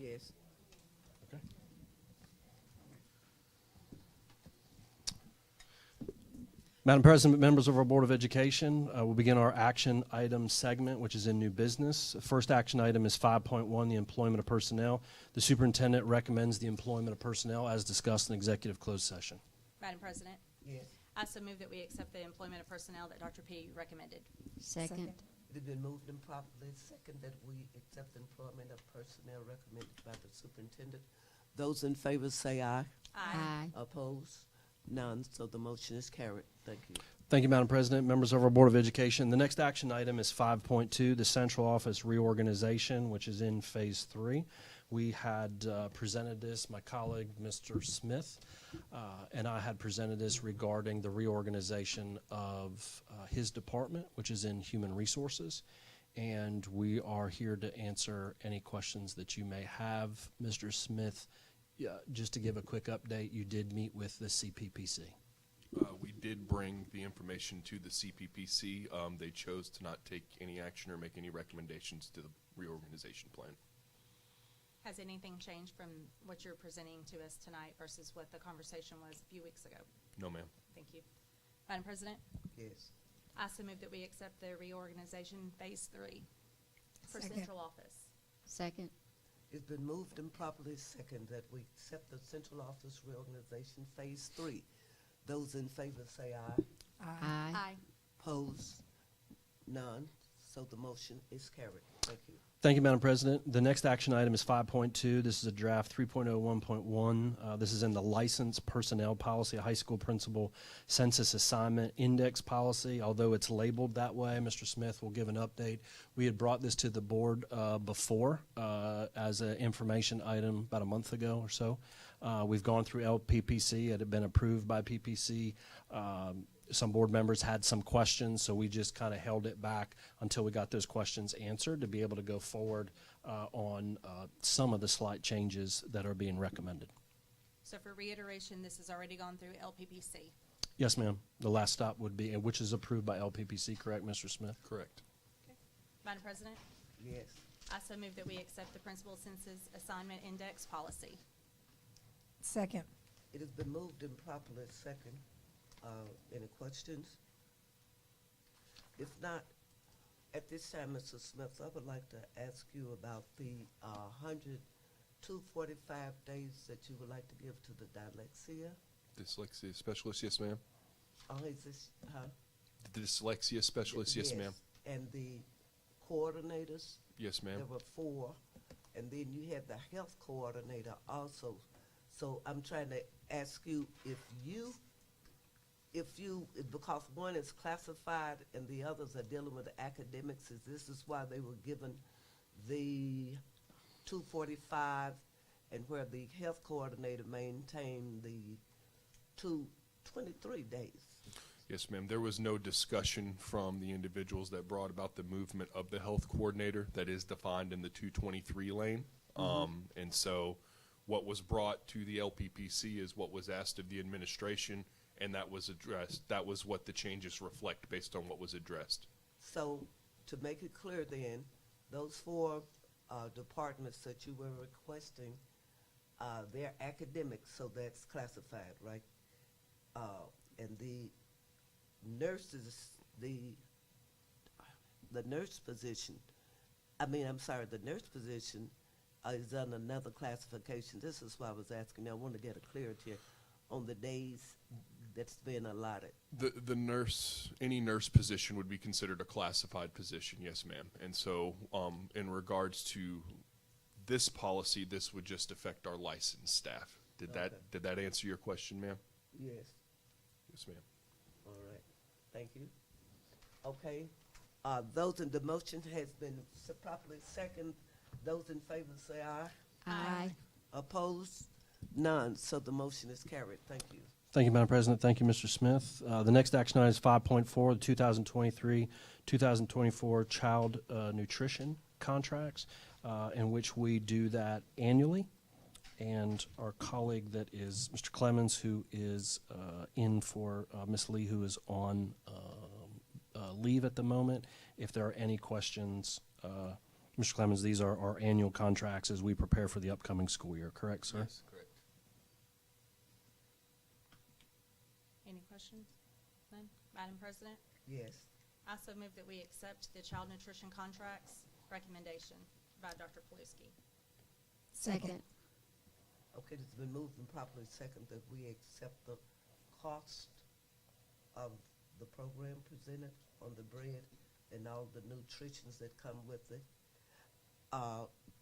Yes. Okay. Madam President, members of our Board of Education, we'll begin our action item segment, which is in new business. First action item is 5.1, the employment of personnel. The superintendent recommends the employment of personnel as discussed in executive closed session. Madam President, Yes. I so move that we accept the employment of personnel that Dr. P. recommended. Second. It has been moved and properly second that we accept the employment of personnel recommended by the superintendent. Those in favor say aye. Aye. Opposed? None. So the motion is carried. Thank you. Thank you, Madam President, members of our Board of Education. The next action item is 5.2, the central office reorganization, which is in phase 3. We had presented this, my colleague, Mr. Smith, and I had presented this regarding the reorganization of his department, which is in human resources. And we are here to answer any questions that you may have. Mr. Smith, just to give a quick update, you did meet with the CPPC. We did bring the information to the CPPC. They chose to not take any action or make any recommendations to the reorganization plan. Has anything changed from what you're presenting to us tonight versus what the conversation was a few weeks ago? No, ma'am. Thank you. Madam President, Yes. I so move that we accept the reorganization phase 3 for Second. central office. Second. It's been moved and properly second that we accept the central office reorganization phase 3. Those in favor say aye. Aye. Opposed? None. So the motion is carried. Thank you. Thank you, Madam President. The next action item is 5.2. This is a draft 3.01.1. This is in the licensed personnel policy, a high school principal census assignment index policy. Although it's labeled that way, Mr. Smith will give an update. We had brought this to the board before as an information item about a month ago or so. We've gone through LPPC. It had been approved by PPC. Some board members had some questions, so we just kind of held it back until we got those questions answered to be able to go forward on some of the slight changes that are being recommended. So for reiteration, this has already gone through LPPC. Yes, ma'am. The last stop would be, which is approved by LPPC, correct, Mr. Smith? Correct. Okay. Madam President, Yes. I so move that we accept the principal census assignment index policy. Second. It has been moved and properly second. Any questions? If not, at this time, Mr. Smith, I would like to ask you about the 245 days that you would like to give to the dyslexia. Dyslexia specialist, yes, ma'am. Is this, The dyslexia specialist, yes, ma'am. And the coordinators? Yes, ma'am. There were 4. And then you had the health coordinator also. So I'm trying to ask you because one is classified and the others are dealing with academics, this is why they were given the 245 and where the health coordinator maintained the 223 days? Yes, ma'am. There was no discussion from the individuals that brought about the movement of the health coordinator that is defined in the 223 lane. And so what was brought to the LPPC is what was asked of the administration, and that was addressed. That was what the changes reflect based on what was addressed. So to make it clear then, those 4 departments that you were requesting, they're academics, so that's classified, right? And the nurses, the nurse position, the nurse position is on another classification. This is why I was asking. I want to get a clarity on the days that's been allotted. The nurse, any nurse position would be considered a classified position, yes, ma'am. And so in regards to this policy, this would just affect our licensed staff. Did that answer your question, ma'am? Yes. Yes, ma'am. All right. Thank you. Okay. Those in the motion has been properly second. Those in favor say aye. Aye. Opposed? None. So the motion is carried. Thank you. Thank you, Madam President. Thank you, Mr. Smith. The next action item is 5.4, the 2023-2024 child nutrition contracts, in which we do that annually. And our colleague that is Mr. Clemens, who is in for Ms. Lee, who is on leave at the moment. If there are any questions Mr. Clemens, these are our annual contracts as we prepare for the upcoming school year, correct, sir? Yes, correct. Any questions? None? Madam President? Yes. I also move that we accept the child nutrition contracts recommendation by Dr. Paluski. Second. Okay, it's been moved and properly second that we accept the cost of the program presented on the bread and all the nutritions that come with it.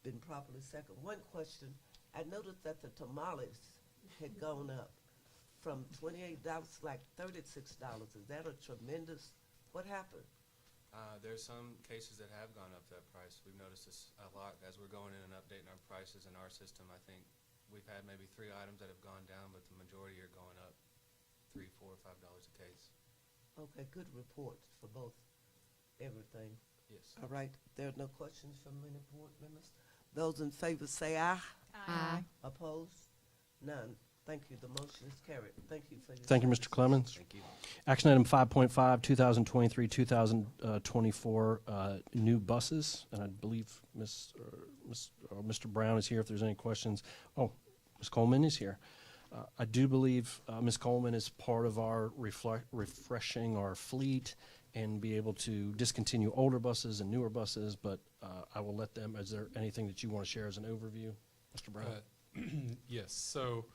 Been properly second. One question, I noticed that the tamales had gone up from $28 to like $36. Is that a tremendous, what happened? There's some cases that have gone up that price. We've noticed this a lot as we're going in and updating our prices in our system. I think we've had maybe 3 items that have gone down, but the majority are going up $3, $4, $5 a case. Okay, good report for both, everything. Yes. All right, there are no questions from any board members. Those in favor say aye. Aye. Opposed? None. Thank you. The motion is carried. Thank you for your Thank you, service. Mr. Clemens. Thank you. Action item 5.5, 2023-2024 new buses, and I believe Mr. Brown is here if there's any questions. Oh, Ms. Coleman is here. I do believe Ms. Coleman is part of our refreshing our fleet and be able to discontinue older buses and newer buses, but I will let them. Is there anything that you want to share as an overview, Mr. Brown? Yes, so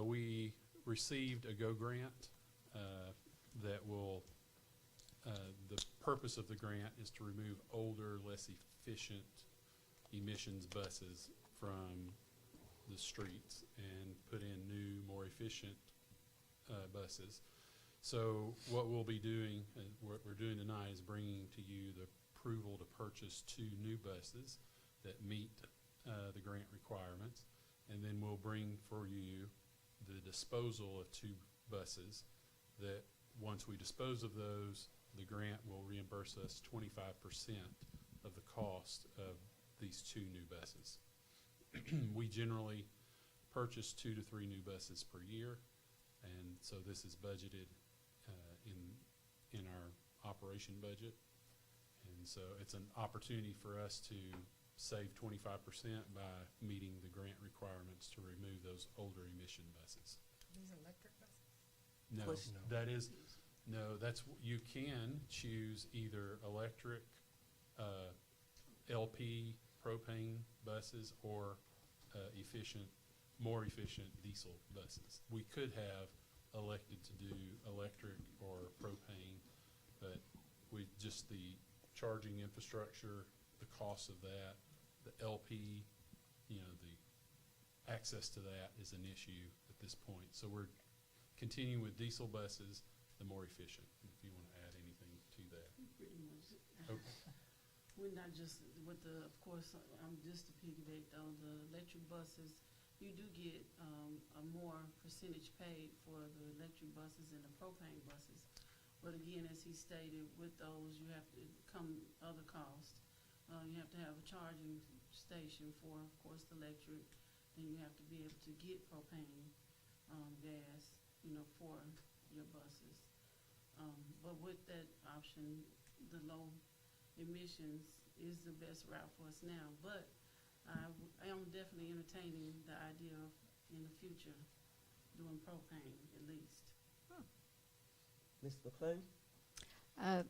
we received a GO grant that will, the purpose of the grant is to remove older, less efficient emissions buses from the streets and put in new, more efficient buses. So what we'll be doing, what we're doing tonight is bringing to you the approval to purchase 2 new buses that meet the grant requirements. And then we'll bring for you the disposal of 2 buses that once we dispose of those, the grant will reimburse us 25% of the cost of these 2 new buses. We generally purchase 2 to 3 new buses per year, and so this is budgeted in our operation budget. And so it's an opportunity for us to save 25% by meeting the grant requirements to remove those older emission buses. These electric buses? No, Question. that is, no, that's, you can choose either electric, LP propane buses or more efficient diesel buses. We could have elected to do electric or propane, but we just the charging infrastructure, the cost of that, the LP, the access to that is an issue at this point. So we're continuing with diesel buses, the more efficient. If you want to add anything to that. Pretty much. Okay. We're not just with the, of course, just to piggyback though, the electric buses, you do get a more percentage paid for the electric buses and the propane buses. But again, as he stated, with those, you have to come other costs. You have to have a charging station for, of course, the electric. Then you have to be able to get propane, gas, for your buses. But with that option, the low emissions is the best route for us now. But I am definitely entertaining the idea of, in the future, doing propane at least. Ms. McClain? I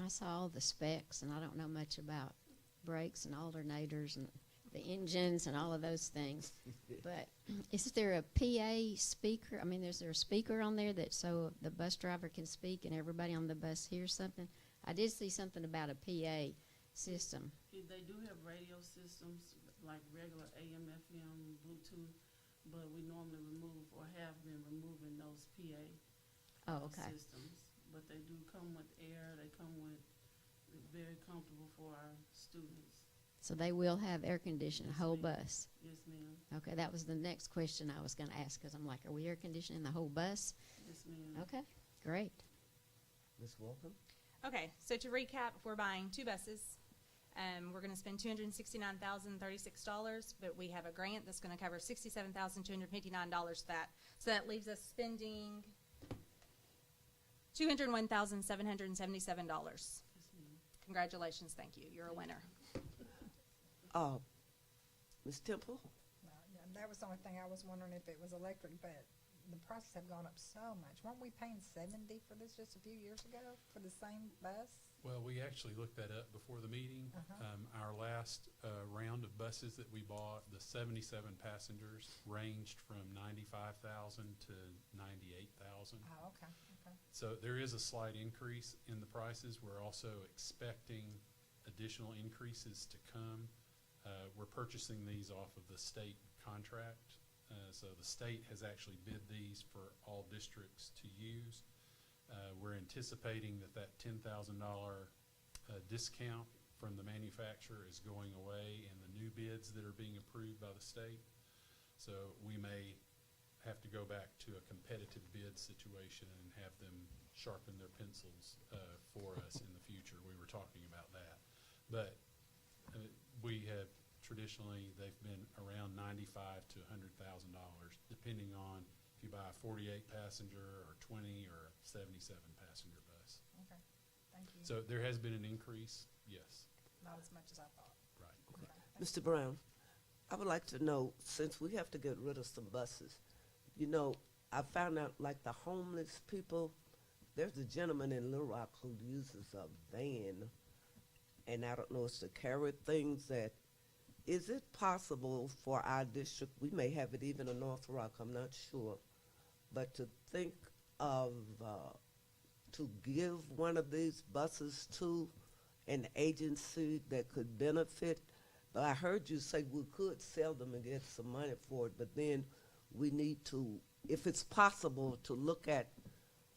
saw all the specs, and I don't know much about brakes and alternators and the engines and all of those things. But is there a PA speaker? I mean, is there a speaker on there that so the bus driver can speak and everybody on the bus hears something? I did see something about a PA system. They do have radio systems like regular AM, FM, Bluetooth, but we normally remove or have been removing those PA systems. But they do come with air. They come with very comfortable for our students. So they will have air conditioning, the whole bus? Yes, ma'am. Okay, that was the next question I was going to ask, because I'm like, are we air conditioning the whole bus? Yes, ma'am. Okay, great. Ms. Walton? Okay, so to recap, we're buying 2 buses. We're going to spend $269,036, but we have a grant that's going to cover $67,259 that. So that leaves us spending $201,777. Yes, ma'am. Congratulations, thank you. You're a winner. Ms. Temple? No, yeah, that was the only thing I was wondering if it was electric, but the prices have gone up so much. Weren't we paying 70 for this just a few years ago for the same bus? Well, we actually looked that up before the meeting. Our last round of buses that we bought, the 77 passengers, ranged from 95,000 to 98,000. Oh, okay, okay. So there is a slight increase in the prices. We're also expecting additional increases to come. We're purchasing these off of the state contract. So the state has actually bid these for all districts to use. We're anticipating that $10,000 discount from the manufacturer is going away in the new bids that are being approved by the state. So we may have to go back to a competitive bid situation and have them sharpen their pencils for us in the future. We were talking about that. But we have traditionally, they've been around $95,000 to $100,000, depending on if you buy a 48 passenger or 20 or 77 passenger bus. Okay, thank you. So there has been an increase, yes. Not as much as I thought. Right. Okay, thank Mr. Brown, I would like to know, since we have to get rid of some buses, you know, I found out like the homeless people, there's a gentleman in Little Rock who uses a van, and I don't know, it's to carry things that, is it possible for our district, we may have it even in North Rock, I'm not sure, but to think of, to give one of these buses to an agency that could benefit? But I heard you say we could sell them and get some money for it, but then we need to, if it's possible, to look at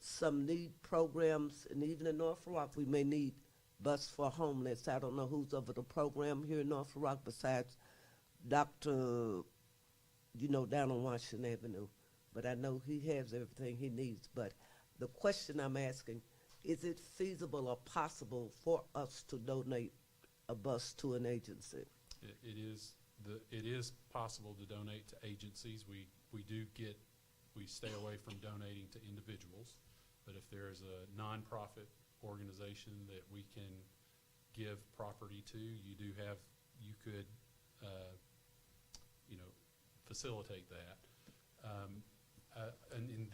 some need programs, and even in North Rock, we may need bus for homeless. I don't know who's over the program here in North Rock besides Dr., you know, down on Washington Avenue, but I know he has everything he needs. But the question I'm asking, is it feasible or possible for us to donate a bus to an agency? It is possible to donate to agencies. We stay away from donating to individuals, but if there's a nonprofit organization that we can give property to, you could facilitate that. And in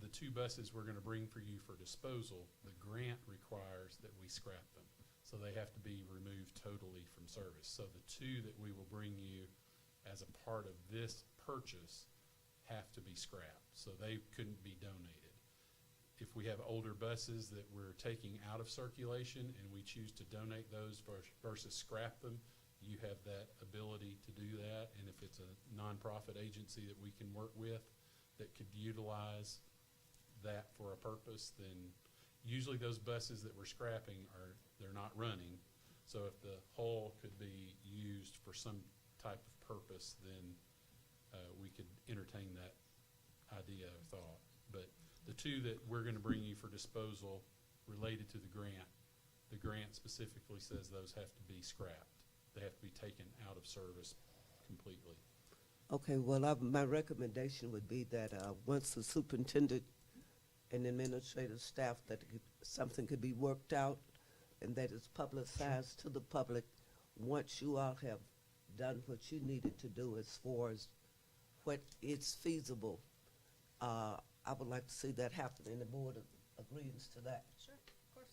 the two buses we're going to bring for you for disposal, the grant requires that we scrap them. So they have to be removed totally from service. So the two that we will bring you as a part of this purchase have to be scrapped. So they couldn't be donated. If we have older buses that we're taking out of circulation and we choose to donate those versus scrap them, you have that ability to do that. And if it's a nonprofit agency that we can work with that could utilize that for a purpose, then usually those buses that we're scrapping they're not running. So if the hull could be used for some type of purpose, then we could entertain that idea or thought. But the two that we're going to bring you for disposal related to the grant specifically says those have to be scrapped. They have to be taken out of service completely. Okay, well, my recommendation would be that once the superintendent and administrative staff, that something could be worked out and that is publicized to the public once you all have done what you needed to do as far as what is feasible. I would like to see that happen, and the board agrees to that. Sure, of course.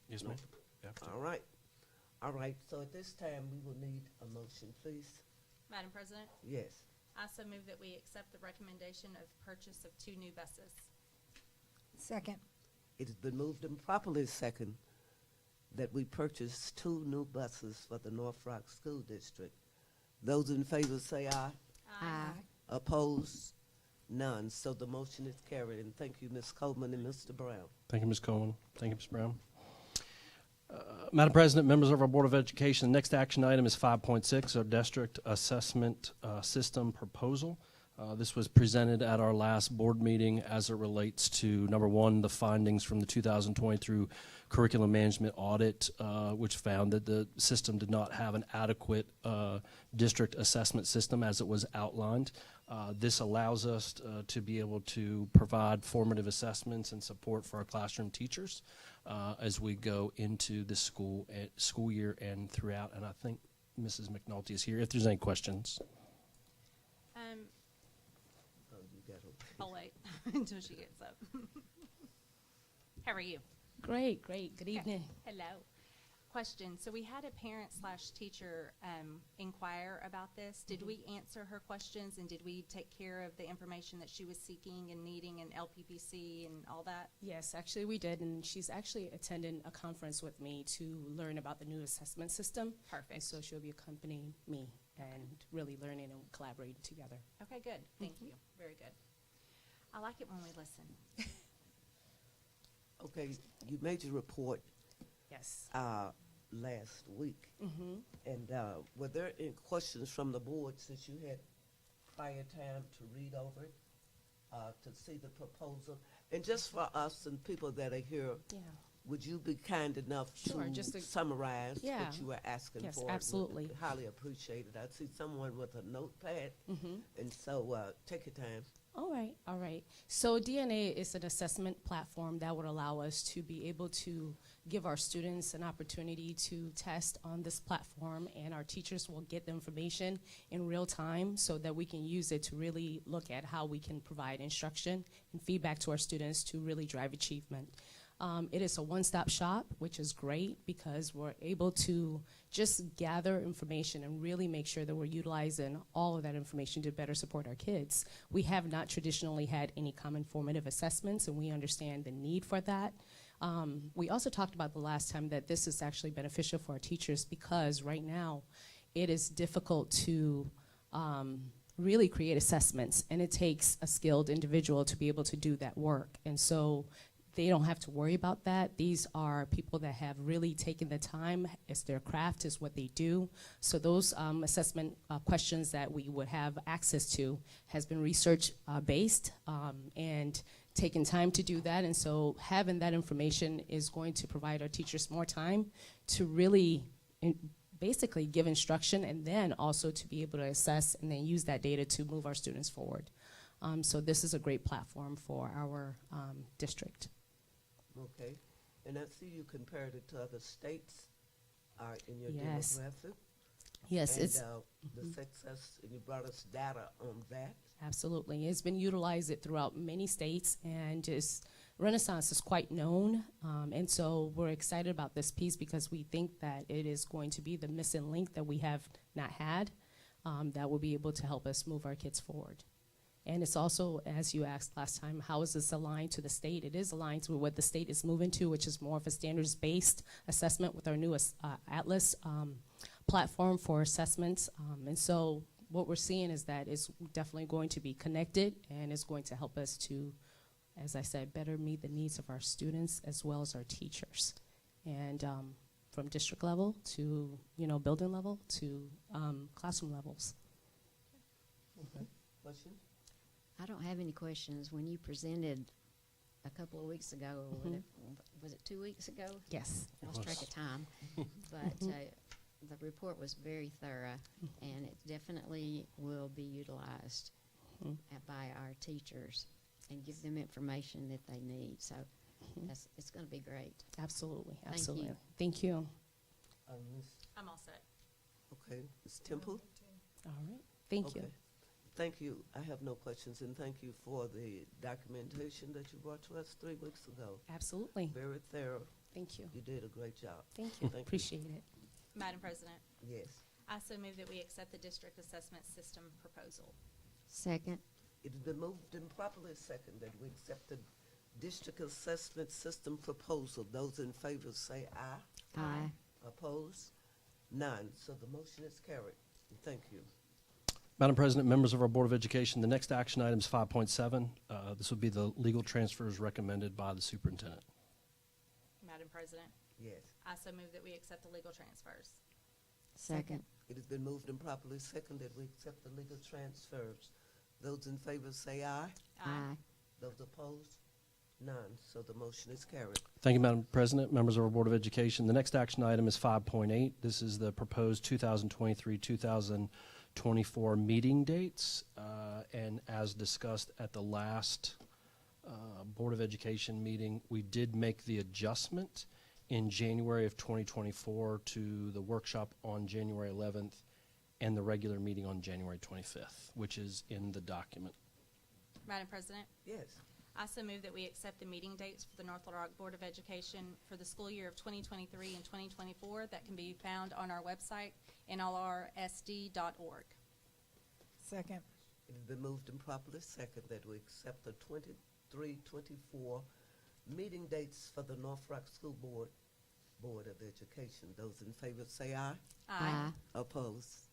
Yes, ma'am. All right, so at this time, we will need a motion, please. Madam President, Yes. I also move that we accept the recommendation of purchase of 2 new buses. Second. It has been moved and properly second that we purchase 2 new buses for the North Rock School District. Those in favor say aye. Aye. Opposed? None. So the motion is carried. And thank you, Ms. Coleman and Mr. Brown. Thank you, Ms. Coleman. Thank you, Ms. Brown. Madam President, members of our Board of Education, the next action item is 5.6, our district assessment system proposal. This was presented at our last board meeting as it relates to, number one, the findings from the 2020 through curriculum management audit, which found that the system did not have an adequate district assessment system as it was outlined. This allows us to be able to provide formative assessments and support for our classroom teachers. as we go into the school year and throughout. And I think Mrs. McNulty is here if there's any questions. Oh, you got to. I'll wait until she gets up. How are you? Great, great. Good evening. Hello. Question. So we had a parent/teacher inquire about this. Did we answer her questions, and did we take care of the information that she was seeking and needing in LPPC and all that? Yes, actually we did, and she's actually attending a conference with me to learn about the new assessment system. Perfect. And so she'll be accompanying me and really learning and collaborating together. Okay, good. Thank you. Very good. I like it when we listen. Okay, you made your report Yes. last week. Mm-hmm. And were there any questions from the board since you had prior time to read over it, to see the proposal? And just for us and people that are here, Yeah. would you be kind enough Sure, to just to- summarize Yeah. what you were asking Yes, for? It would absolutely. be highly appreciated. I see someone with a notepad, Mm-hmm. and so take your time. All right, all right. So DNA is an assessment platform that would allow us to be able to give our students an opportunity to test on this platform, and our teachers will get the information in real time so that we can use it to really look at how we can provide instruction and feedback to our students to really drive achievement. It is a one-stop shop, which is great because we're able to just gather information and really make sure that we're utilizing all of that information to better support our kids. We have not traditionally had any common formative assessments, and we understand the need for that. We also talked about the last time that this is actually beneficial for our teachers because right now it is difficult to really create assessments, and it takes a skilled individual to be able to do that work. And so they don't have to worry about that. These are people that have really taken the time. It's their craft, is what they do. So those assessment questions that we would have access to has been research based and taken time to do that. And so having that information is going to provide our teachers more time to really basically give instruction, and then also to be able to assess and then use that data to move our students forward. So this is a great platform for our district. Okay. And I see you compared it to other states in your Yes. demographic. Yes, And it's the success, and you brought us data on that. absolutely. It's been utilized throughout many states, and Renaissance is quite known. And so we're excited about this piece because we think that it is going to be the missing link that we have not had that will be able to help us move our kids forward. And it's also, as you asked last time, how is this aligned to the state? It is aligned to what the state is moving to, which is more of a standards-based assessment with our newest Atlas platform for assessments. And so what we're seeing is that it's definitely going to be connected, and it's going to help us to, as I said, better meet the needs of our students as well as our teachers. And from district level to, building level to classroom levels. Okay. Question? I don't have any questions. When you presented a couple of weeks ago, or was it 2 weeks ago? Yes. I lost track of time. But the report was very thorough, and it definitely will be utilized by our teachers and give them information that they need. So it's going to be great. Absolutely, Thank absolutely. you. Thank you. Miss, I'm all set. okay. Ms. Temple? All right. Thank Okay. you. Thank you. I have no questions, and thank you for the documentation that you brought to us 3 weeks ago. Absolutely. Very thorough. Thank you. You did a great job. Thank you. Thank you. Appreciate it. Madam President, Yes. I so move that we accept the district assessment system proposal. Second. It has been moved and properly seconded. We accept the district assessment system proposal. Those in favor say aye. Aye. Opposed? None. So the motion is carried. Thank you. Madam President, members of our Board of Education, the next action item is 5.7. This would be the legal transfers recommended by the superintendent. Madam President, Yes. I so move that we accept the legal transfers. Second. It has been moved and properly seconded. We accept the legal transfers. Those in favor say aye. Aye. Those opposed? None. So the motion is carried. Thank you, Madam President, members of our Board of Education. The next action item is 5.8. This is the proposed 2023-2024 meeting dates. And as discussed at the last Board of Education meeting, we did make the adjustment in January of 2024 to the workshop on January 11th and the regular meeting on January 25th, which is in the document. Madam President, Yes. I so move that we accept the meeting dates for the North Little Rock Board of Education for the school year of 2023 and 2024 that can be found on our website, NLRSD.org. Second. It has been moved and properly second that we accept the 23-24 meeting dates for the North Rock School Board of Education. Those in favor say aye. Aye. Opposed?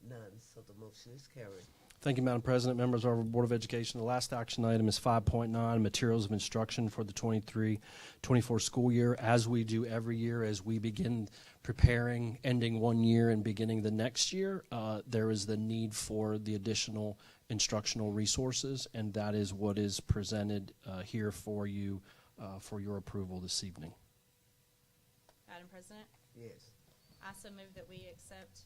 None. So the motion is carried. Thank you, Madam President, members of our Board of Education. The last action item is 5.9, materials of instruction for the 23-24 school year. As we do every year, as we begin preparing, ending one year and beginning the next year, there is the need for the additional instructional resources, and that is what is presented here for you for your approval this evening. Madam President, Yes. I so move that we accept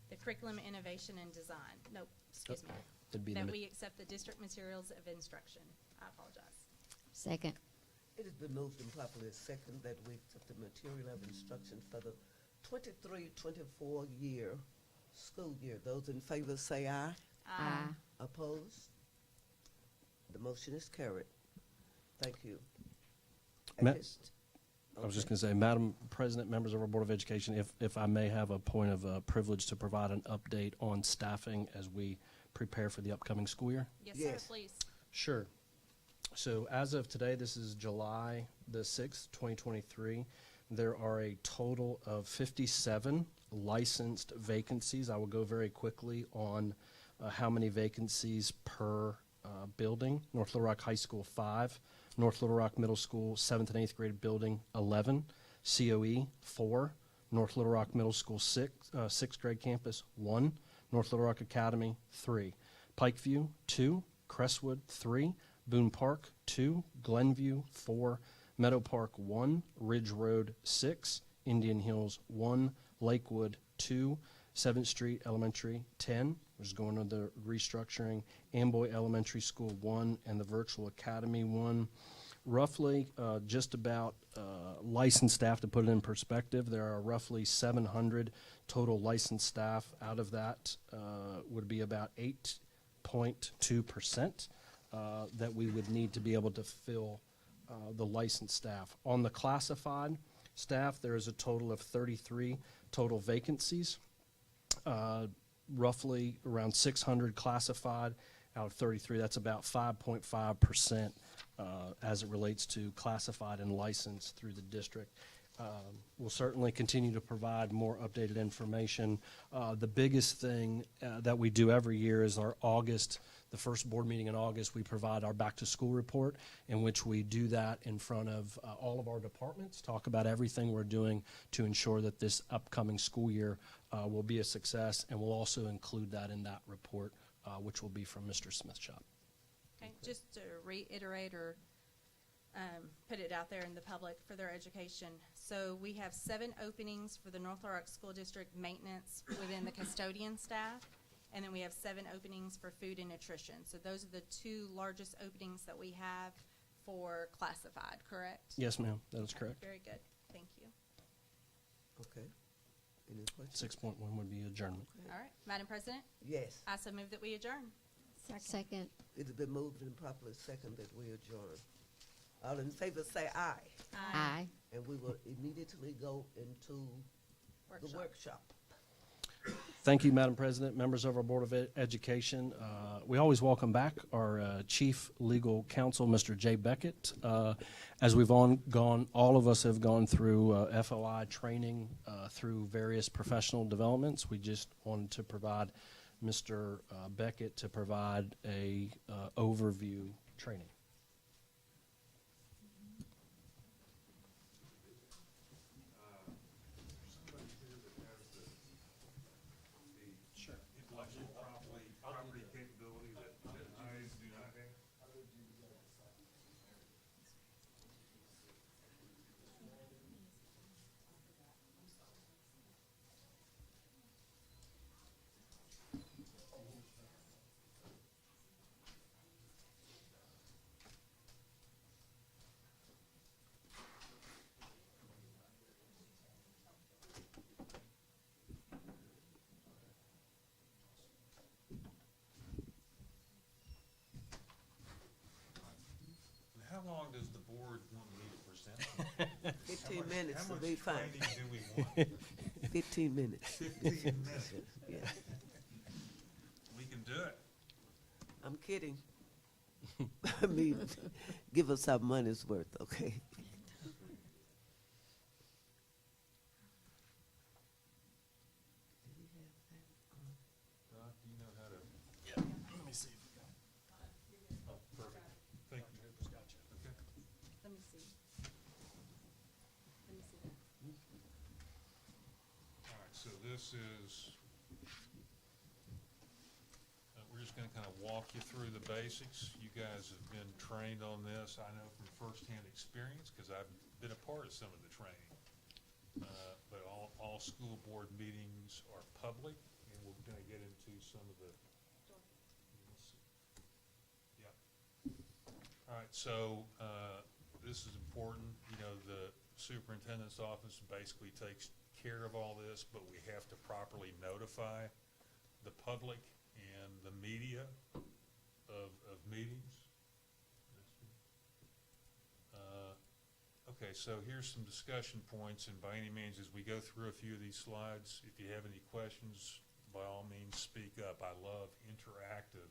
the curriculum innovation and design. Nope, excuse me. It'd be That the we accept the district materials of instruction. I apologize. Second. It has been moved and properly second that we accept the material of instruction for the 23-24 school year. Those in favor say aye. Aye. Opposed? The motion is carried. Thank you. Ma- At this- I was just okay. going to say, Madam President, members of our Board of Education, if I may have a point of privilege to provide an update on staffing as we prepare for the upcoming school year. Yes, Yes. sir, please. Sure. So as of today, this is July the 6th, 2023, there are a total of 57 licensed vacancies. I will go very quickly on how many vacancies per building. North Little Rock High School, 5. North Little Rock Middle School, 7th and 8th grade building, 11. COE, 4. North Little Rock Middle School, 6th grade campus, 1. North Little Rock Academy, 3. Pikeview, 2. Crestwood, 3. Boone Park, 2. Glenview, 4. Meadow Park, 1. Ridge Road, 6. Indian Hills, 1. Lakewood, 2. 7th Street Elementary, 10. Which is going on the restructuring. Amboy Elementary School, 1. And the Virtual Academy, 1. Roughly, just about licensed staff, to put it in perspective, there are roughly 700 total licensed staff. Out of that would be about 8.2% that we would need to be able to fill the licensed staff. On the classified staff, there is a total of 33 total vacancies, roughly around 600 classified out of 33. That's about 5.5% as it relates to classified and licensed through the district. We'll certainly continue to provide more updated information. The biggest thing that we do every year is our August, the first board meeting in August, we provide our back to school report, in which we do that in front of all of our departments, talk about everything we're doing to ensure that this upcoming school year will be a success, and we'll also include that in that report, which will be from Mr. Smith's shop. Okay, just to reiterate or put it out there in the public for their education. So we have 7 openings for the North Little Rock School District maintenance within the custodian staff, and then we have 7 openings for food and nutrition. So those are the 2 largest openings that we have for classified, correct? Yes, ma'am, that is Okay, correct. very good, thank you. Okay. Any questions? 6.1 would be adjournment. All right, Madam President, Yes. I so move that we adjourn. Second. It has been moved and properly second that we adjourn. All in favor say aye, Aye. and we will immediately go into the workshop. Thank you, Madam President, members of our Board of Education. We always welcome back our Chief Legal Counsel, Mr. Jay Beckett. As we've all of us have gone through FOI training through various professional developments. We just wanted to provide Mr. Beckett to provide a overview training. Property capability that I do not have. does the board want me to present? 15 How minutes will much be fine. training do we want? 15 minutes. 15 minutes. Yeah. We can do it. I'm kidding. I mean, give us our money's worth, okay? Doc, do you know how to? Let me see. Oh, perfect. Thank you. Gotcha. Okay. Let me see. Let me see that. All right, so this is, we're just gonna kind of walk you through the basics. You guys have been trained on this, I know from firsthand experience, because I've been a part of some of the training. But all school board meetings are public, and we're gonna get into some of the. Yeah. All right, so, this is important, you know, the superintendent's office basically takes care of all this, but we have to properly notify the public and the media of meetings. Okay, so here's some discussion points, and by any means, as we go through a few of these slides, if you have any questions, by all means, speak up. I love interactive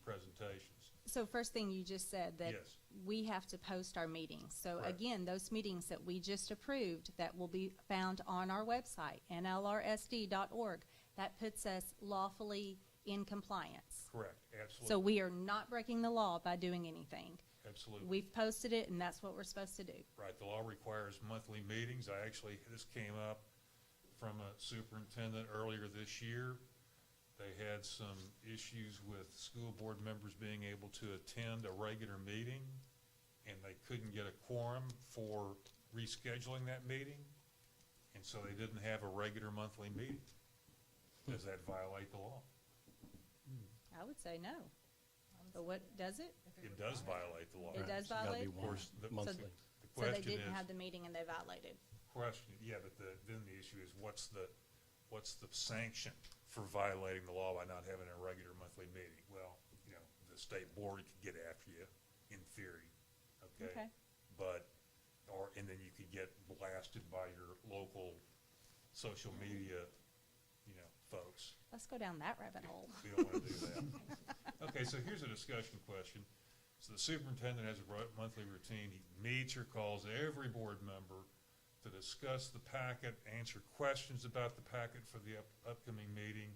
presentations. So first thing you just said, that Yes. we have to post our meetings. So Correct. again, those meetings that we just approved that will be found on our website, NLRSD.org, that puts us lawfully in compliance. Correct, absolutely. So we are not breaking the law by doing anything. Absolutely. We've posted it, and that's what we're supposed to do. Right, the law requires monthly meetings. This came up from a superintendent earlier this year. They had some issues with school board members being able to attend a regular meeting, and they couldn't get a quorum for rescheduling that meeting, and so they didn't have a regular monthly meeting. Does that violate the law? I would say no. But what, does it? It does violate the law. It does It's gotta be violate? Of course, the monthly. the So they question didn't is. have the meeting and they violated. Question, yeah, but then the issue is what's the sanction for violating the law by not having a regular monthly meeting? Well, you know, the state board could get after you, in theory, okay? Okay. But, and then you could get blasted by your local social media, you know, folks. Let's go down that rabbit hole. We don't want to do that. Okay, so here's a discussion question. So the superintendent has a monthly routine. He meets or calls every board member to discuss the packet, answer questions about the packet for the upcoming meeting,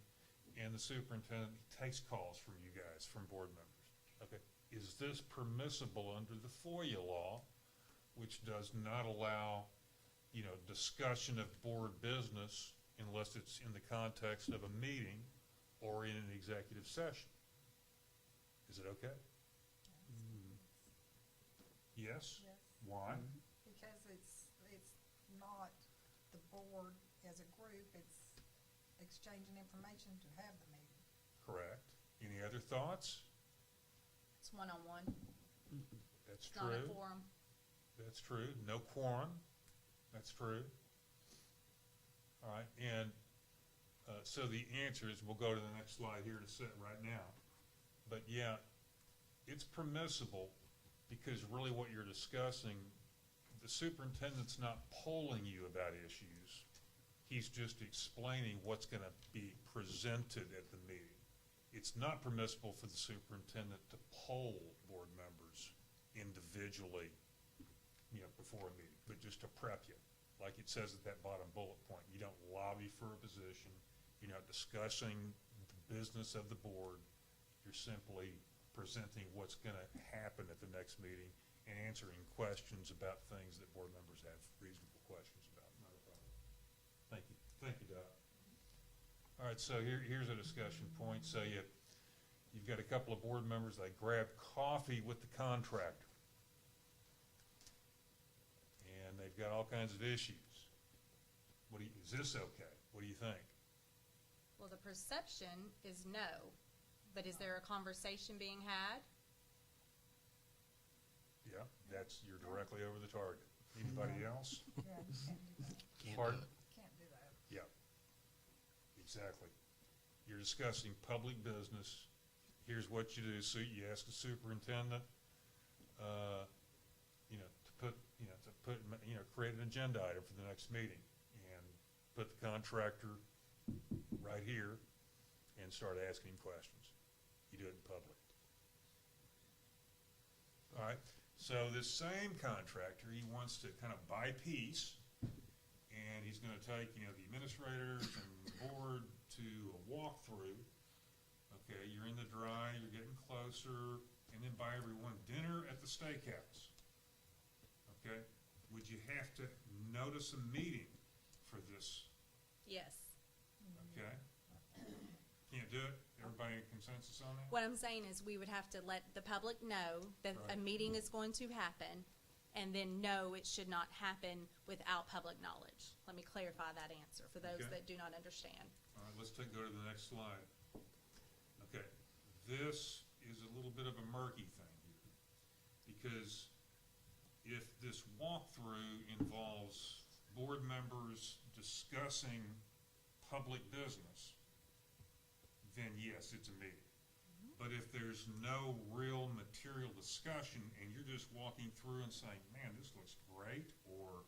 and the superintendent takes calls from you guys, from board members. Okay, is this permissible under the FOIA law, which does not allow, you know, discussion of board business unless it's in the context of a meeting or in an executive session? Is it okay? Yes? Yes. Why? Because it's not the board as a group, it's exchanging information to have the meeting. Correct. Any other thoughts? It's one-on-one. That's It's not a true. quorum. That's true. No quorum. That's true. All right, and so the answer is, we'll go to the next slide here to sit right now. But yeah, it's permissible because really what you're discussing, the superintendent's not polling you about issues. He's just explaining what's going to be presented at the meeting. It's not permissible for the superintendent to poll board members individually, you know, before a meeting, but just to prep you. Like it says at that bottom bullet point, you don't lobby for a position, you're not discussing the business of the board, you're simply presenting what's going to happen at the next meeting and answering questions about things that board members have reasonable questions about. Not a problem. Thank you. Thank you, Doc. All right, so here's a discussion point. So you've got a couple of board members, they grab coffee with the contractor. And they've got all kinds of issues. Is this okay? What do you think? Well, the perception is no, but is there a conversation being had? Yeah, you're directly over the target. Anybody else? Yeah, you can't do that. Pardon? Can't do that. Yeah, exactly. You're discussing public business. Here's what you do. So you ask the superintendent, create an agenda item for the next meeting and put the contractor right here and start asking him questions. You do it in public. All right, so this same contractor, he wants to kind of buy peace, and he's gonna take, the administrators and the board to a walkthrough. Okay, you're in the dry, you're getting closer, and then buy everyone dinner at the steakhouse. Okay, would you have to notice a meeting for this? Yes. Okay? Can't do it? Everybody in consensus on that? What I'm saying is we would have to let the public know that a Right. meeting is going to happen, and then no, it should not happen without public knowledge. Let me clarify that answer for those Okay. that do not understand. All right, let's go to the next slide. Okay, this is a little bit of a murky thing here, because if this walkthrough involves board members discussing public business, then yes, it's a meeting. But if there's no real material discussion and you're just walking through and saying, man, this looks great, or,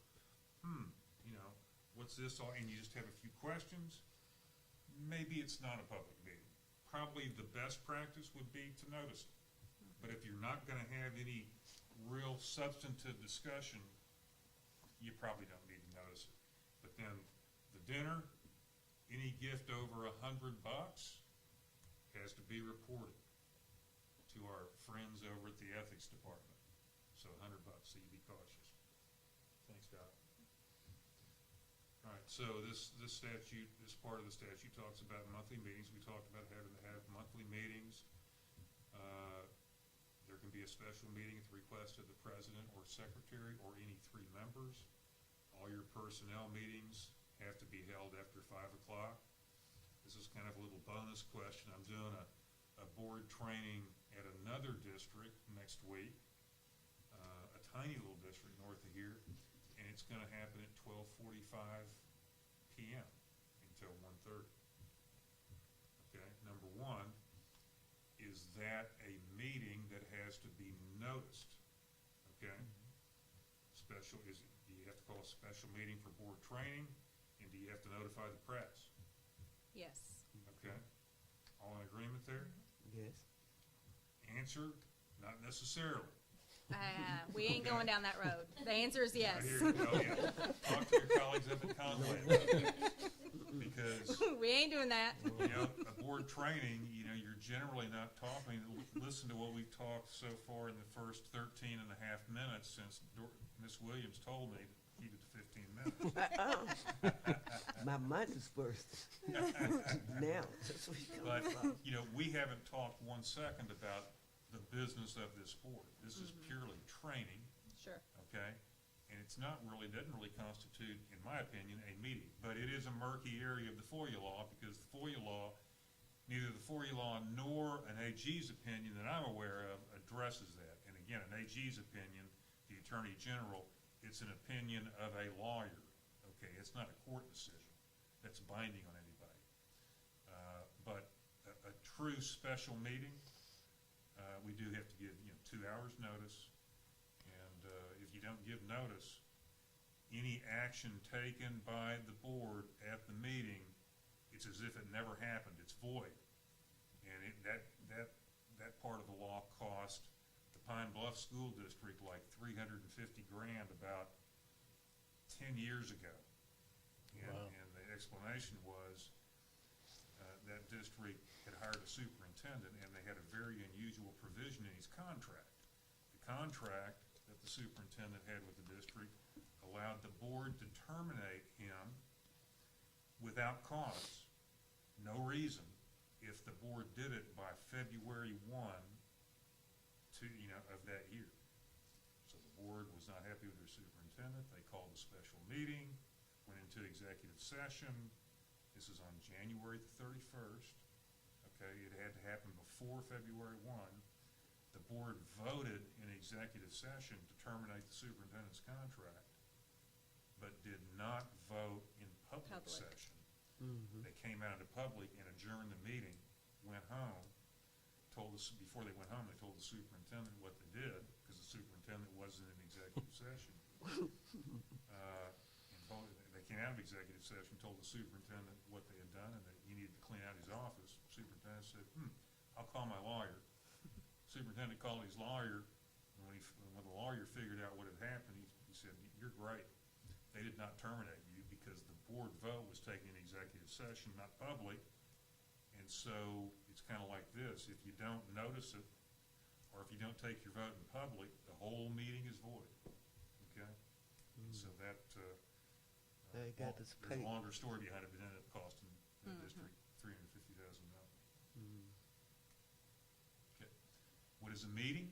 what's this all, and you just have a few questions, maybe it's not a public meeting. Probably the best practice would be to notice it. But if you're not gonna have any real substantive discussion, you probably don't need to notice it. But then the dinner, any gift over $100 has to be reported to our friends over at the ethics department. So $100, so you be cautious. Thanks, Doc. All right, so this statute, this part of the statute talks about monthly meetings. We talked about having to have monthly meetings. There can be a special meeting at the request of the president or secretary or any 3 members. All your personnel meetings have to be held after 5 o'clock. This is kind of a little bonus question. I'm doing a board training at another district next week, a tiny little district north of here, and it's going to happen at 12:45 p.m. until 1:30. Okay, number one, is that a meeting that has to be noticed? Okay? Do you have to call a special meeting for board training, and do you have to notify the press? Yes. Okay? All in agreement there? Yes. Answer, not necessarily. We ain't going down that road. The answer is yes. Here you go, yeah. Talk to your colleagues up at Conway about that. Because, We ain't doing that. a board training, you're generally not talking, listen to what we've talked so far in the first 13 and a half minutes since Ms. Williams told me to keep it to 15 minutes. My mind is burst. Now, that's what you But, come from. we haven't talked 1 second about the business of this board. This is purely training, Sure. okay? And it's not really, doesn't really constitute, in my opinion, a meeting. But it is a murky area of the FOIA law, because the FOIA law, neither the FOIA law nor an AG's opinion that I'm aware of addresses that. And again, an AG's opinion, the Attorney General, it's an opinion of a lawyer, okay? It's not a court decision that's binding on anybody. But a true special meeting, we do have to give, 2 hours notice. And if you don't give notice, any action taken by the board at the meeting, it's as if it never happened. It's void. And that part of the law cost the Pine Bluff School District like $350,000 about 10 years ago. And, Wow. and the explanation was that district had hired a superintendent, and they had a very unusual provision in his contract. The contract that the superintendent had with the district allowed the board to terminate him without cause, no reason, if the board did it by February 1 of that year. So the board was not happy with their superintendent. They called a special meeting, went into executive session. This is on January the 31st. Okay, it had to happen before February 1. The board voted in executive session to terminate the superintendent's contract, but did not vote in public session. They came out into public and adjourned the meeting, went home, before they went home, they told the superintendent what they did, because the superintendent wasn't in executive session. And they came out of executive session, told the superintendent what they had done and that he needed to clean out his office. Superintendent said, I'll call my lawyer. Superintendent called his lawyer, and when the lawyer figured out what had happened, he said, you're great. They did not terminate you because the board vote was taken in executive session, not public. And so it's kind of like this. If you don't notice it, or if you don't take your vote in public, the whole meeting is void. Okay? And so that, They got this there's a pay. longer story behind it, but ended up costing the district $350,000. Okay. What is a meeting?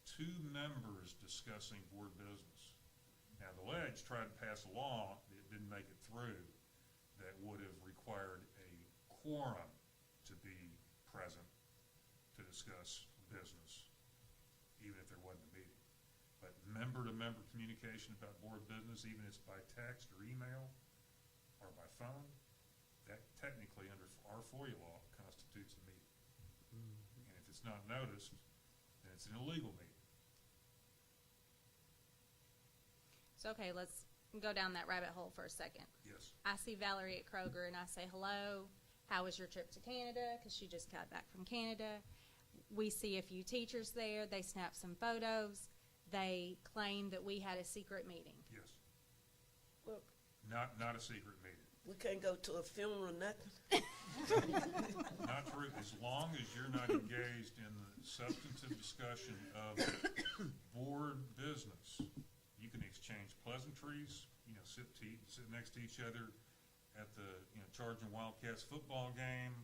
Two members discussing board business. Now, the Ledge tried to pass a law that didn't make it through that would have required a quorum to be present to discuss business, even if there wasn't a meeting. But member-to-member communication about board business, even if it's by text or email or by phone, that technically under our FOIA law constitutes a meeting. And if it's not noticed, then it's an illegal meeting. So, okay, let's go down that rabbit hole for a second. Yes. I see Valerie at Kroger and I say, hello, how was your trip to Canada? Because she just got back from Canada. We see a few teachers there. They snap some photos. They claim that we had a secret meeting. Yes. Well, Not a secret meeting. we can't go to a funeral, nothing. Not true. As long as you're not engaged in the substantive discussion of board business, you can exchange pleasantries, sit next to each other at the, Charging Wildcats football game.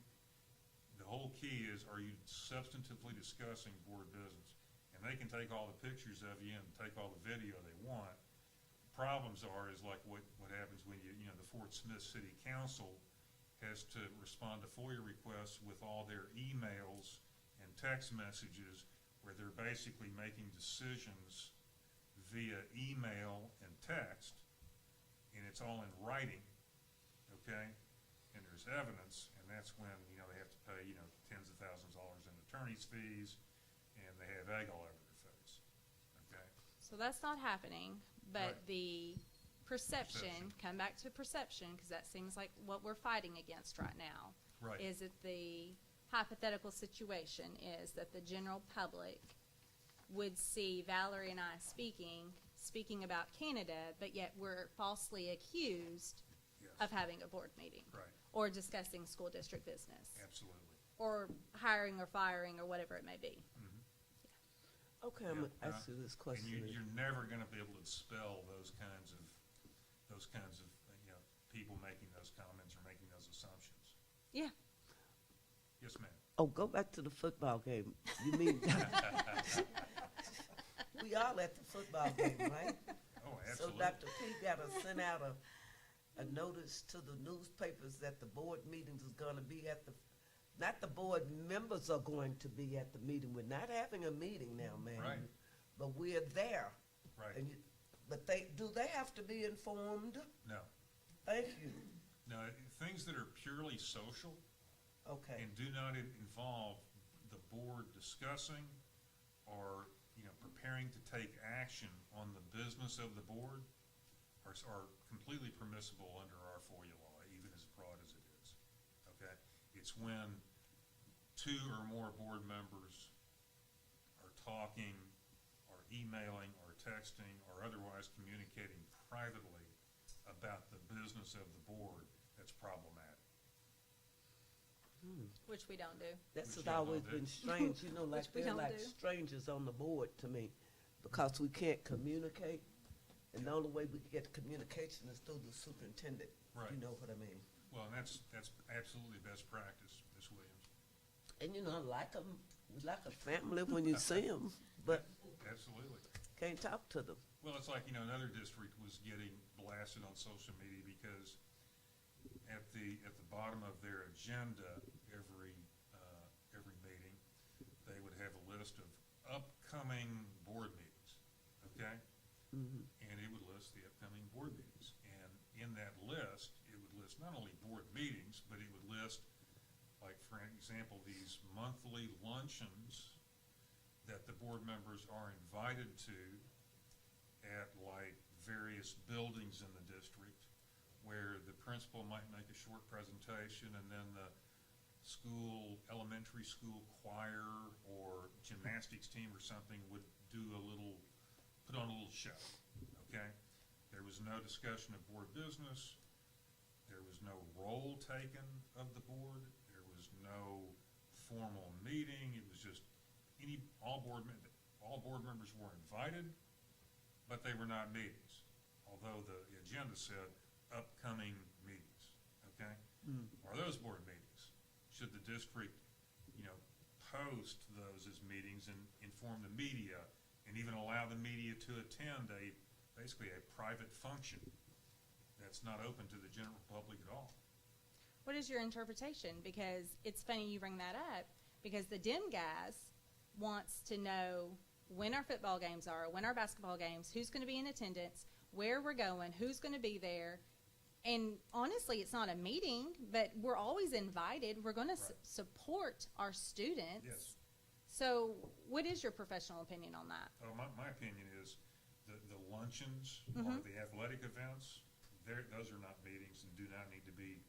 The whole key is, are you substantively discussing board business? And they can take all the pictures of you and take all the video they want. Problems is like what happens when the Fort Smith City Council has to respond to FOIA requests with all their emails and text messages where they're basically making decisions via email and text, and it's all in writing, okay? And there's evidence, and that's when, they have to pay, tens of thousands of dollars in attorney's fees, and they have egg all over their face, okay? So that's not happening, but Right. the perception, come back to perception, because that seems like what we're fighting against right now. Right. Is that the hypothetical situation is that the general public would see Valerie and I speaking about Canada, but yet we're falsely accused Yes. of having a board meeting. Right. Or discussing school district business. Absolutely. Or hiring or firing or whatever it may be. Okay, I'm gonna ask you this And question. you're never going to be able to dispel those kinds of people making those comments or making those assumptions. Yeah. Yes, ma'am. Oh, go back to the football game. You mean, we all at the football game, right? Oh, So absolutely. Dr. P gotta send out a notice to the newspapers that the board meetings is gonna be at not the board members are going to be at the meeting. We're not having a meeting now, ma'am. Right. But we're there. Right. And but do they have to be informed? No. Thank you. No, things that are purely social Okay. and do not involve the board discussing or, preparing to take action on the business of the board are completely permissible under our FOIA law, even as broad as it is. Okay? It's when two or more board members are talking or emailing or texting or otherwise communicating privately about the business of the board that's problematic. Which we don't do. That's Which what y'all always don't do. been strange, like Which we they're don't like do. strangers on the board to me, because we can't communicate, and the only way we can get communication is through the superintendent. Right. You know what I mean? Well, and that's absolutely best practice, Ms. Williams. And like them, like a family when you see them, but Absolutely. can't talk to them. Well, it's like, another district was getting blasted on social media because at the bottom of their agenda every meeting, they would have a list of upcoming board meetings, okay? And it would list the upcoming board meetings. And in that list, it would list not only board meetings, but it would list, like, for example, these monthly luncheons that the board members are invited to at like various buildings in the district, where the principal might make a short presentation, and then the elementary school choir or gymnastics team or something would put on a little show, okay? There was no discussion of board business. There was no roll taken of the board. There was no formal meeting. It was just all board members were invited, but they were not meetings, although the agenda said upcoming meetings, okay? Are those board meetings? Should the district, post those as meetings and inform the media and even allow the media to attend basically a private function that's not open to the general public at all? What is your interpretation? Because it's funny you bring that up, because the DEN guys wants to know when our football games are, when our basketball games, who's going to be in attendance, where we're going, who's going to be there. And honestly, it's not a meeting, but we're always invited. We're going to support our students. Yes. So what is your professional opinion on that? My opinion is the luncheons or the athletic events, those are not meetings and do not need to be,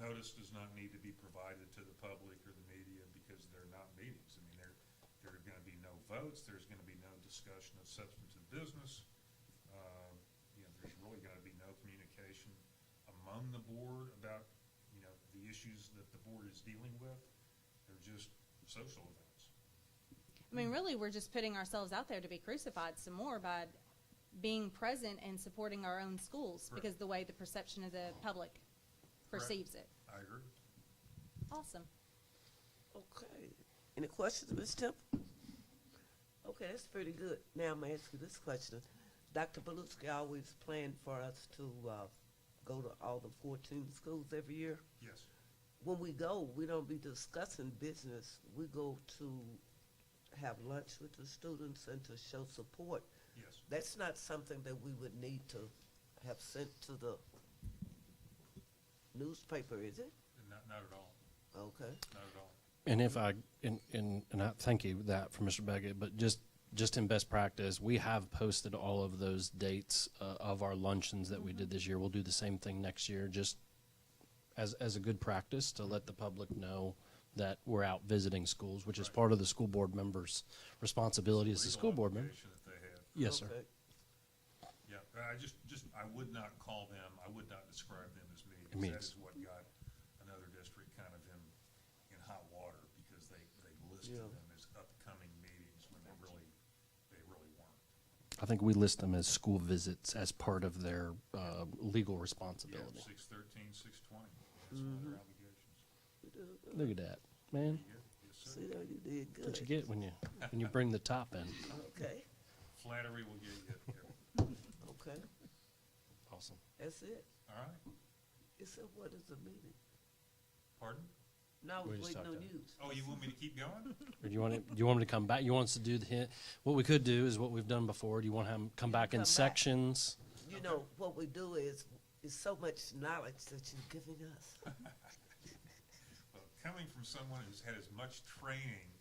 notice does not need to be provided to the public or the media because they're not meetings. I mean, there are going to be no votes. There's going to be no discussion of substantive business. There's really going to be no communication among the board about, the issues that the board is dealing with. They're just social events. I mean, really, we're just putting ourselves out there to be crucified some more by being present and supporting our own schools. Correct. Because the way the perception of the public perceives it. I agree. Awesome. Okay. Any questions, Ms. Temple? Okay, that's pretty good. Now I'm going to ask you this question. Dr. Beluski always planned for us to go to all the 14 schools every year. Yes. When we go, we don't be discussing business. We go to have lunch with the students and to show support. Yes. That's not something that we would need to have sent to the newspaper, is it? Not at all. Okay. Not at all. And if I, and I thank you that for Mr. Beckett, but just in best practice, we have posted all of those dates of our luncheons that we did this year. We'll do the same thing next year, just as a good practice to let the public know that we're out visiting schools, which is Right. part of the school board members' responsibility as the school board member. Legal obligation that they have. Yes, sir. Okay. Yeah, I would not call them, I would not describe them as meetings. Meetings. That is what got another district kind of in hot water because they listed Yeah. them as upcoming meetings when they really weren't. I think we list them as school visits as part of their legal Yeah, responsibility. 613, 620, that's one of their obligations. You did good. Look at that, man. Pretty good. Yes, sir. See there, you did good. What you get when you bring the top in. Okay. Flattery will get you. Okay. Awesome. That's it. All right. You said, what is a meeting? Pardon? No, I We was just waiting on talked you. Oh, you want me to keep going? Or do you want me to come back? You want us to do the hint? What we could do is what we've done before. Do you want to have 'em come back in Come back. sections? You know, what we do is so much knowledge that you're giving us. Well, coming from someone who's had as much training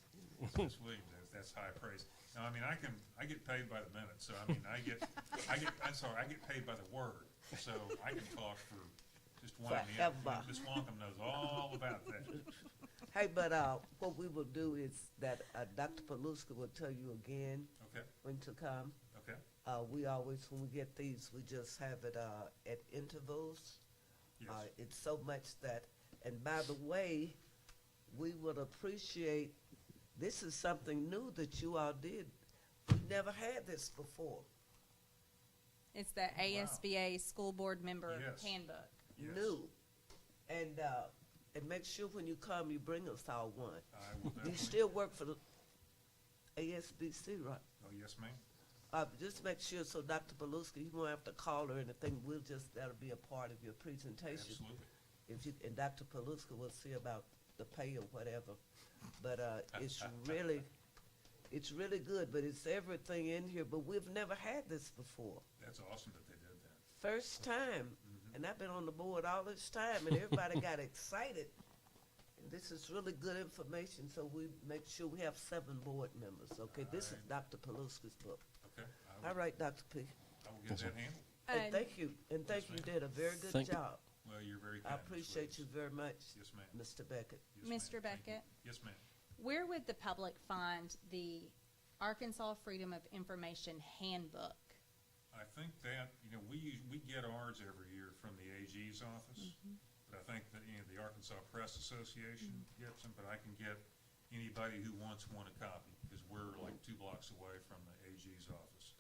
as Ms. Williams has, that's high praise. Now, I mean, I get paid by the minute, so I mean, I get paid by the word, so I can talk for just 1 minute. Forever. Ms. Wonkum knows all about that. Hey, but what we will do is that Dr. Paluska will tell you again Okay, when to come. okay, We always, when we get these, we just have it at intervals. yes. It's so much that, and by the way, we would appreciate, this is something new that you all did. We never had this before. It's the ASBA School Board Member Yes. Handbook. Yes. New. And make sure when you come, you bring us all one. I will You definitely, still work for the ASBC, right? oh, yes, ma'am. Just make sure, so Dr. Beluski, you won't have to call her or anything, that'll be a part of your presentation. Absolutely. And Dr. Paluska will see about the pay or whatever. But it's really good, but it's everything in here, but we've never had this before. That's awesome that they did that. First time, and I've been on the board all this time, and everybody got excited. This is really good information, so we make sure we have 7 board members, okay? This is Dr. Paluski's book. Okay. All right, Dr. P. I will get that handled. And thank you, and thank you, ma'am. did a very good Thank you. job. Well, you're very I kind. Ms. appreciate you Williams. very much, Yes, ma'am. Mr. Beckett. Yes, ma'am. Mr. Thank you. Beckett? Yes, ma'am. Where would the public find the Arkansas Freedom of Information Handbook? I think that, we get ours every year from the AG's office. But I think that, the Arkansas Press Association gets them, but I can get anybody who wants one a copy, because we're like 2 blocks away from the AG's office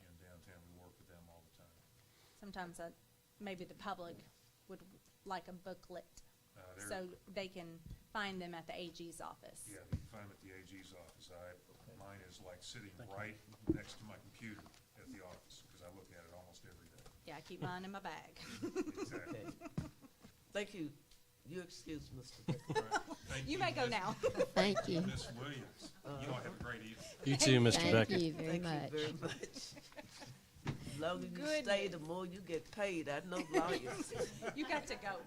in downtown. We work with them all the time. Sometimes maybe the public would like a booklet, They're- so they can find them at the AG's office. Yeah, you can find them at the AG's office. Mine is like sitting right next to my computer at the office, because I look at it almost every day. Yeah, I keep mine in my bag. Exactly. Okay. Thank you. You excuse Mr. Beckett. All right. Thank You may go Miss- now. Thank you. Miss Williams. You all have a great evening. You too, Mr. Thank Beckett. you very Thank much. you very much. The longer you stay, the more you get paid. I know lawyers. You got to go.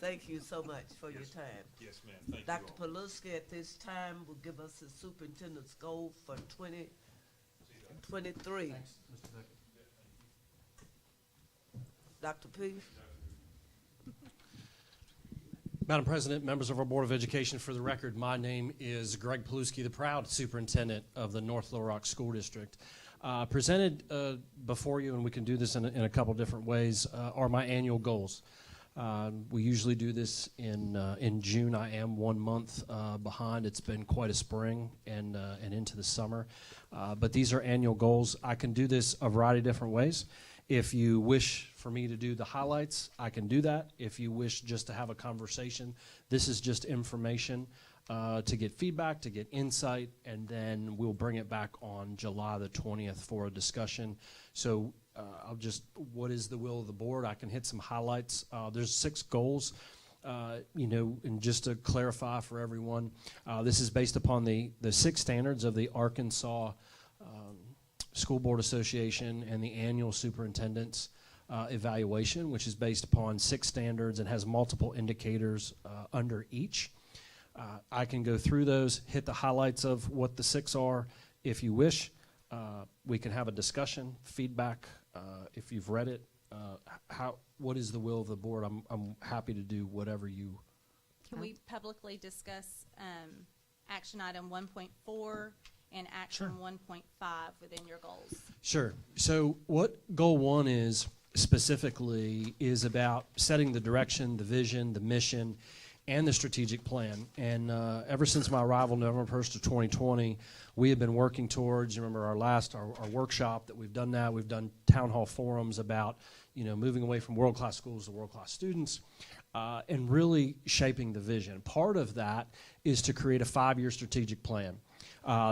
Thank you so much for your Yes. time. Yes, ma'am. Thank you Dr. all. Paluski at this time will give us his superintendent's goal for 2023. Dr. P. Madam President, members of our Board of Education, for the record, my name is Greg Paluski, the proud superintendent of the North Little Rock School District. Presented before you, and we can do this in a couple different ways, are my annual goals. We usually do this in June. I am 1 month behind. It's been quite a spring and into the summer. But these are annual goals. I can do this a variety of different ways. If you wish for me to do the highlights, I can do that. If you wish just to have a conversation, this is just information to get feedback, to get insight, and then we'll bring it back on July the 20th for a discussion. So what is the will of the board? I can hit some highlights. There's 6 goals. And just to clarify for everyone, this is based upon the 6 standards of the Arkansas School Board Association and the annual superintendent's evaluation, which is based upon 6 standards and has multiple indicators under each. I can go through those, hit the highlights of what the 6 are if you wish. We can have a discussion, feedback, if you've read it. What is the will of the board? I'm happy to do whatever you. Can we publicly discuss action item 1.4 and action 1.5 within your goals? Sure. So what goal 1 is specifically is about setting the direction, the vision, the mission, and the strategic plan. And ever since my arrival November 1st of 2020, we have been working towards, you remember our workshop that we've done now, we've done town hall forums about, moving away from world-class schools to world-class students, and really shaping the vision. Part of that is to create a 5-year strategic plan.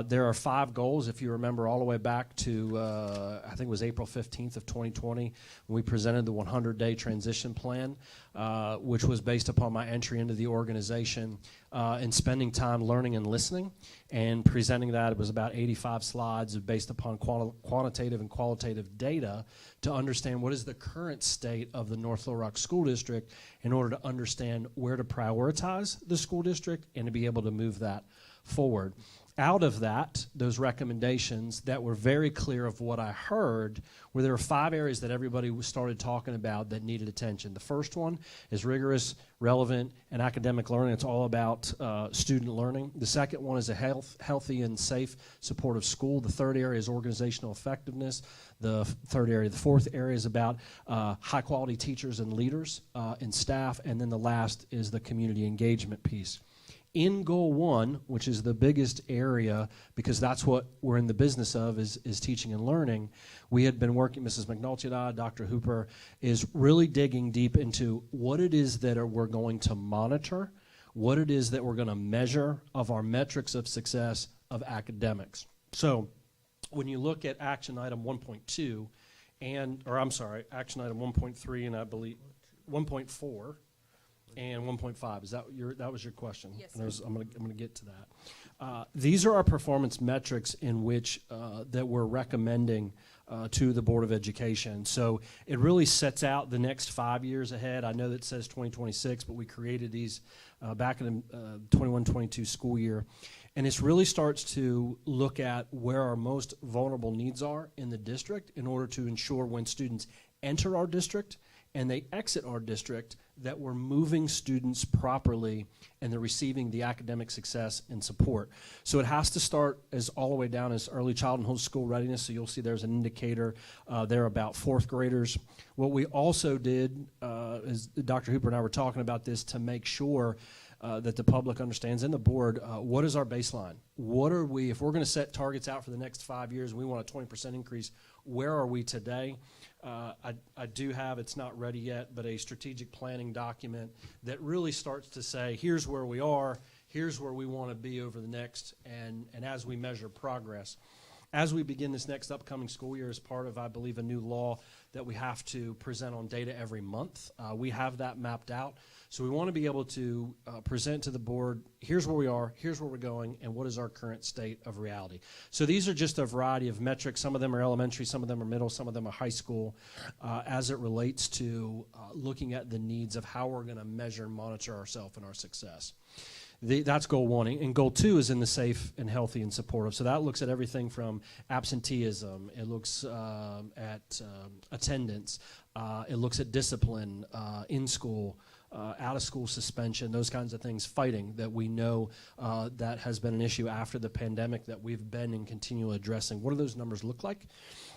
There are 5 goals, if you remember, all the way back to, I think it was April 15th of 2020, when we presented the 100-day transition plan, which was based upon my entry into the organization and spending time learning and listening and presenting that. It was about 85 slides based upon quantitative and qualitative data to understand what is the current state of the North Little Rock School District in order to understand where to prioritize the school district and to be able to move that forward. Out of that, those recommendations that were very clear of what I heard, where there were 5 areas that everybody started talking about that needed attention. The first one is rigorous, relevant, and academic learning. It's all about student learning. The second one is a healthy and safe, supportive school. The third area is organizational effectiveness. The fourth area is about high-quality teachers and leaders and staff. And then the last is the community engagement piece. In goal 1, which is the biggest area, because that's what we're in the business of, is teaching and learning, we had been working, Mrs. McNulty and I, Dr. Hooper, is really digging deep into what it is that we're going to monitor, what it is that we're going to measure of our metrics of success of academics. So when you look at action item 1.2, action item 1.3, and I believe 1.4, and 1.5. That was your question? Yes, And I'm going to get to that. These are our performance metrics in which that we're recommending to the Board of Education. So it really sets out the next 5 years ahead. I know that it says 2026, but we created these back in the 21-22 school year. And it really starts to look at where our most vulnerable needs are in the district in order to ensure when students enter our district and they exit our district that we're moving students properly and they're receiving the academic success and support. So it has to start as all the way down as early childhood school readiness. So you'll see there's an indicator there about fourth graders. What we also did, is Dr. Hooper and I were talking about this to make sure that the public understands and the board, what is our baseline? What are we, if we're going to set targets out for the next 5 years, we want a 20% increase, where are we today? I do have, it's not ready yet, but a strategic planning document that really starts to say, here's where we are, here's where we want to be over the next, and as we measure progress. As we begin this next upcoming school year as part of, I believe, a new law that we have to present on data every month. We have that mapped out. So we want to be able to present to the board, here's where we are, here's where we're going, and what is our current state of reality. So these are just a variety of metrics. Some of them are elementary, some of them are middle, some of them are high school, as it relates to looking at the needs of how we're going to measure and monitor ourselves and our success. That's goal 1. And goal 2 is in the safe and healthy and supportive. So that looks at everything from absenteeism. It looks at attendance. It looks at discipline in school, out of school suspension, those kinds of things, fighting that we know that has been an issue after the pandemic that we've been and continually addressing. What do those numbers look like?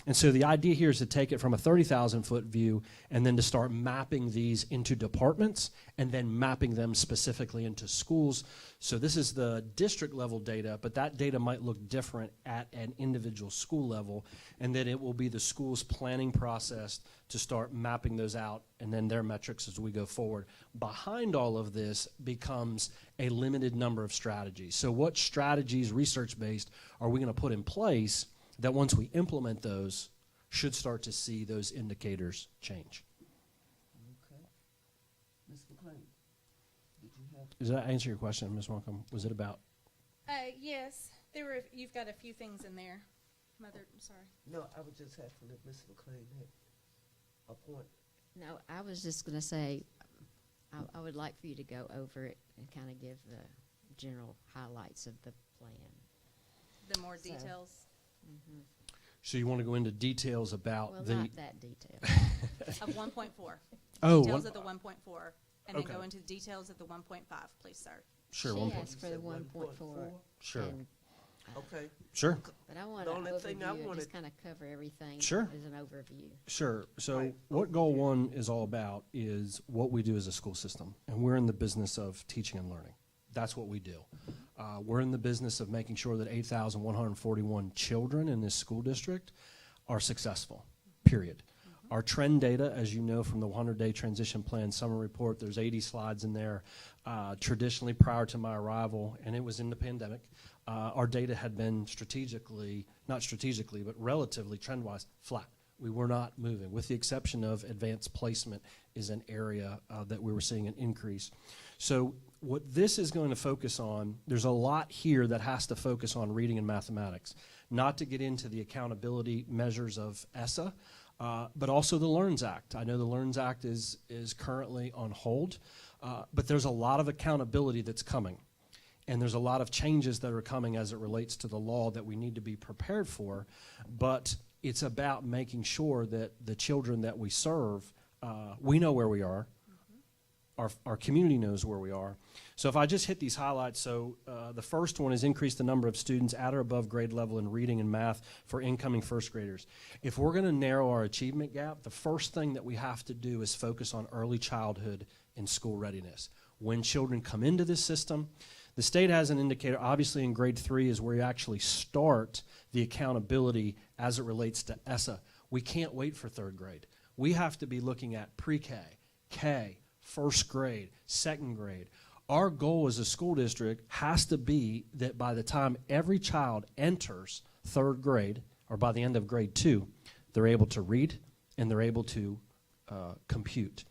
And so the idea here is to take it from a 30,000-foot view and then to start mapping these into departments and then mapping them specifically into schools. So this is the district level data, but that data might look different at an individual school level, and then it will be the school's planning process to start mapping those out and then their metrics as we go forward. Behind all of this becomes a limited number of strategies. So what strategies, research-based, are we going to put in place that once we implement those, should start to see those indicators change? Okay. Ms. McLean, did you have? Does that answer your question, Ms. Welcome? Was it about? Yes, you've got a few things in there. Mother, I'm sorry. No, I was just asking if Ms. McLean had a point. No, I was just going to say, I would like for you to go over it and kind of give the general highlights of the plan. The more So- details Mm-hmm. So you want to go into details about Well, the not that detailed. of 1.4. Oh, Details one- of the 1.4, and then Okay. go into the details of the 1.5, please, sir. sure, She 1.4. asked for the 1.4. Sure, and- Okay. sure, But I want The to only thing I overview, wanted- just kind of cover everything Sure. as an overview. sure. So Right. what goal 1 is all about is what we do as a school system, and we're in the business of teaching and learning. That's what we do. We're in the business of making sure that 8,141 children in this school district are successful, period. Our trend data, as you know from the 100-day transition plan summer report, there's 80 slides in there. Traditionally, prior to my arrival, and it was in the pandemic, our data had been not strategically, but relatively trend-wise, flat. We were not moving, with the exception of advanced placement is an area that we were seeing an increase. So what this is going to focus on, there's a lot here that has to focus on reading and mathematics, not to get into the accountability measures of ESSA, but also the LEARNS Act. I know the LEARNS Act is currently on hold, but there's a lot of accountability that's coming. And there's a lot of changes that are coming as it relates to the law that we need to be prepared for, but it's about making sure that the children that we serve, we know where we are, our community knows where we are. So if I just hit these highlights, so the first one is increase the number of students at or above grade level in reading and math for incoming first graders. If we're going to narrow our achievement gap, the first thing that we have to do is focus on early childhood and school readiness. When children come into this system, the state has an indicator, obviously in grade 3 is where you actually start the accountability as it relates to ESSA. We can't wait for 3rd grade. We have to be looking at pre-K, K, 1st grade, 2nd grade. Our goal as a school district has to be that by the time every child enters 3rd grade, or by the end of grade 2, they're able to read and they're able to compute.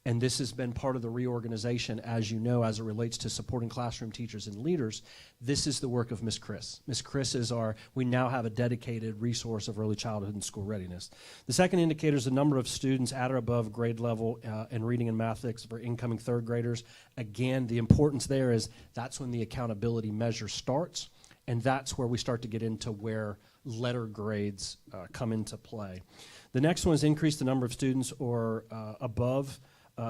and this has been part of the reorganization, as you know, as it relates to supporting classroom teachers and leaders. This is the work of Ms. Chris. Ms. Chris is we now have a dedicated resource of early childhood and school readiness. The second indicator is the number of students at or above grade level in reading and math for incoming third graders. Again, the importance there is that's when the accountability measure starts, and that's where we start to get into where letter grades come into play. The next one is increase the number of students or above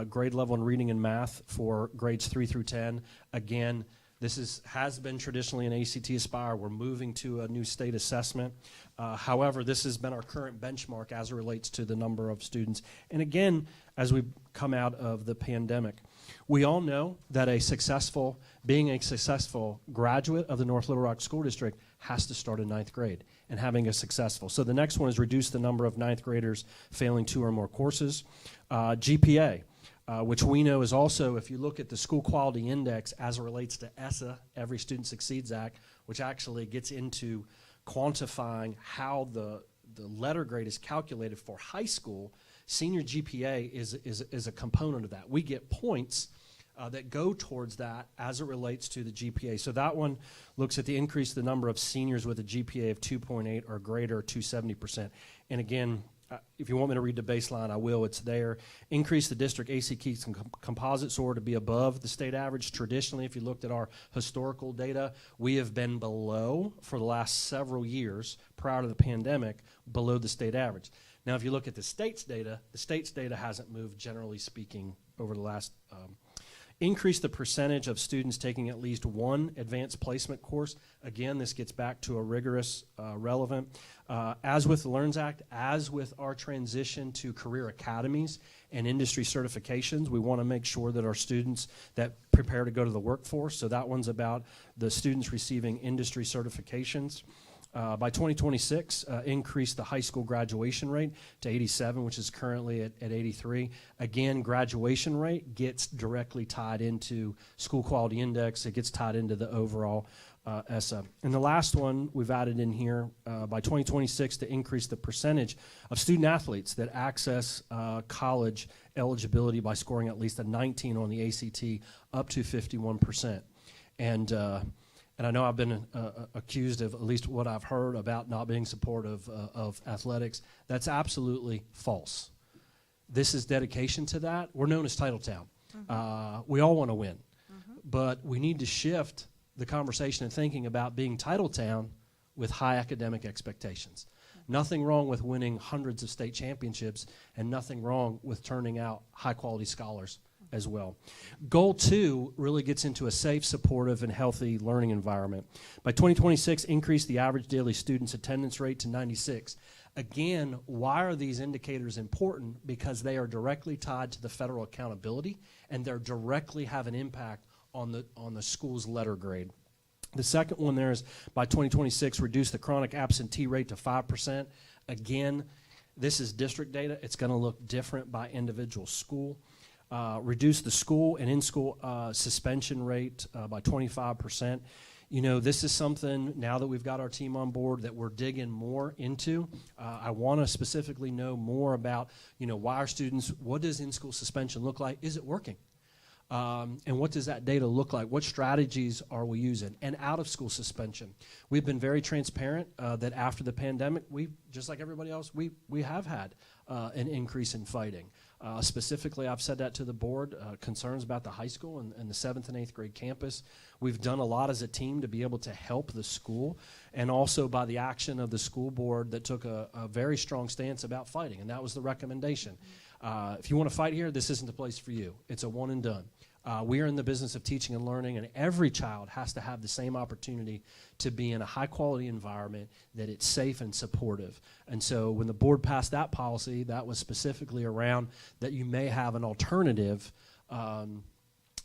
grade level in reading and math for grades 3 through 10. Again, this has been traditionally an ACT Aspire. We're moving to a new state assessment. However, this has been our current benchmark as it relates to the number of students. And again, as we come out of the pandemic, we all know that being a successful graduate of the North Little Rock School District has to start in 9th grade and having a successful. So the next one is reduce the number of 9th graders failing 2 or more courses. GPA. Which we know is also, if you look at the School Quality Index as it relates to ESSA, Every Student Succeeds Act, which actually gets into quantifying how the letter grade is calculated for high school, senior GPA is a component of that. We get points that go towards that as it relates to the GPA. So that one looks at the increase of the number of seniors with a GPA of 2.8 or greater to 70%. And again, if you want me to read the baseline, I will. It's there. Increase the district AC Keys composite score to be above the state average. Traditionally, if you looked at our historical data, we have been below for the last several years prior to the pandemic, below the state average. Now, if you look at the state's data hasn't moved, generally speaking, over the last increase the percentage of students taking at least one advanced placement course. Again, this gets back to a rigorous, relevant. As with the LEARNS Act, as with our transition to career academies and industry certifications, we want to make sure that our students that prepare to go to the workforce, so that one's about the students receiving industry certifications. By 2026, increase the high school graduation rate to 87, which is currently at 83. Again, graduation rate gets directly tied into School Quality Index. It gets tied into the overall ESSA. And the last one we've added in here, by 2026, to increase the percentage of student athletes that access college eligibility by scoring at least a 19 on the ACT up to 51%. And I know I've been accused of, at least what I've heard, about not being supportive of athletics. That's absolutely false. This is dedication to that. We're known as Titletown. We all want to win. But we need to shift the conversation and thinking about being Titletown with high academic expectations. Nothing wrong with winning hundreds of state championships, and nothing wrong with turning out high-quality scholars as well. Goal 2 really gets into a safe, supportive, and healthy learning environment. By 2026, increase the average daily student's attendance rate to 96. Again, why are these indicators important? Because they are directly tied to the federal accountability, and they directly have an impact on the school's letter grade. The second one there is, by 2026, reduce the chronic absentee rate to 5%. Again, this is district data. It's going to look different by individual school. Reduce the school and in-school suspension rate by 25%. You know, this is something, now that we've got our team on board, that we're digging more into. I want to specifically know more about, why our students, what does in-school suspension look like? Is it working? And what does that data look like? What strategies are we using? And out-of-school suspension. We've been very transparent that after the pandemic, just like everybody else, we have had an increase in fighting. Specifically, I've said that to the board, concerns about the high school and the 7th and 8th grade campus. We've done a lot as a team to be able to help the school, and also by the action of the school board that took a very strong stance about fighting, and that was the recommendation. If you want to fight here, this isn't the place for you. It's a one and done. We are in the business of teaching and learning, and every child has to have the same opportunity to be in a high-quality environment that it's safe and supportive. And so when the board passed that policy, that was specifically around that you may have an alternative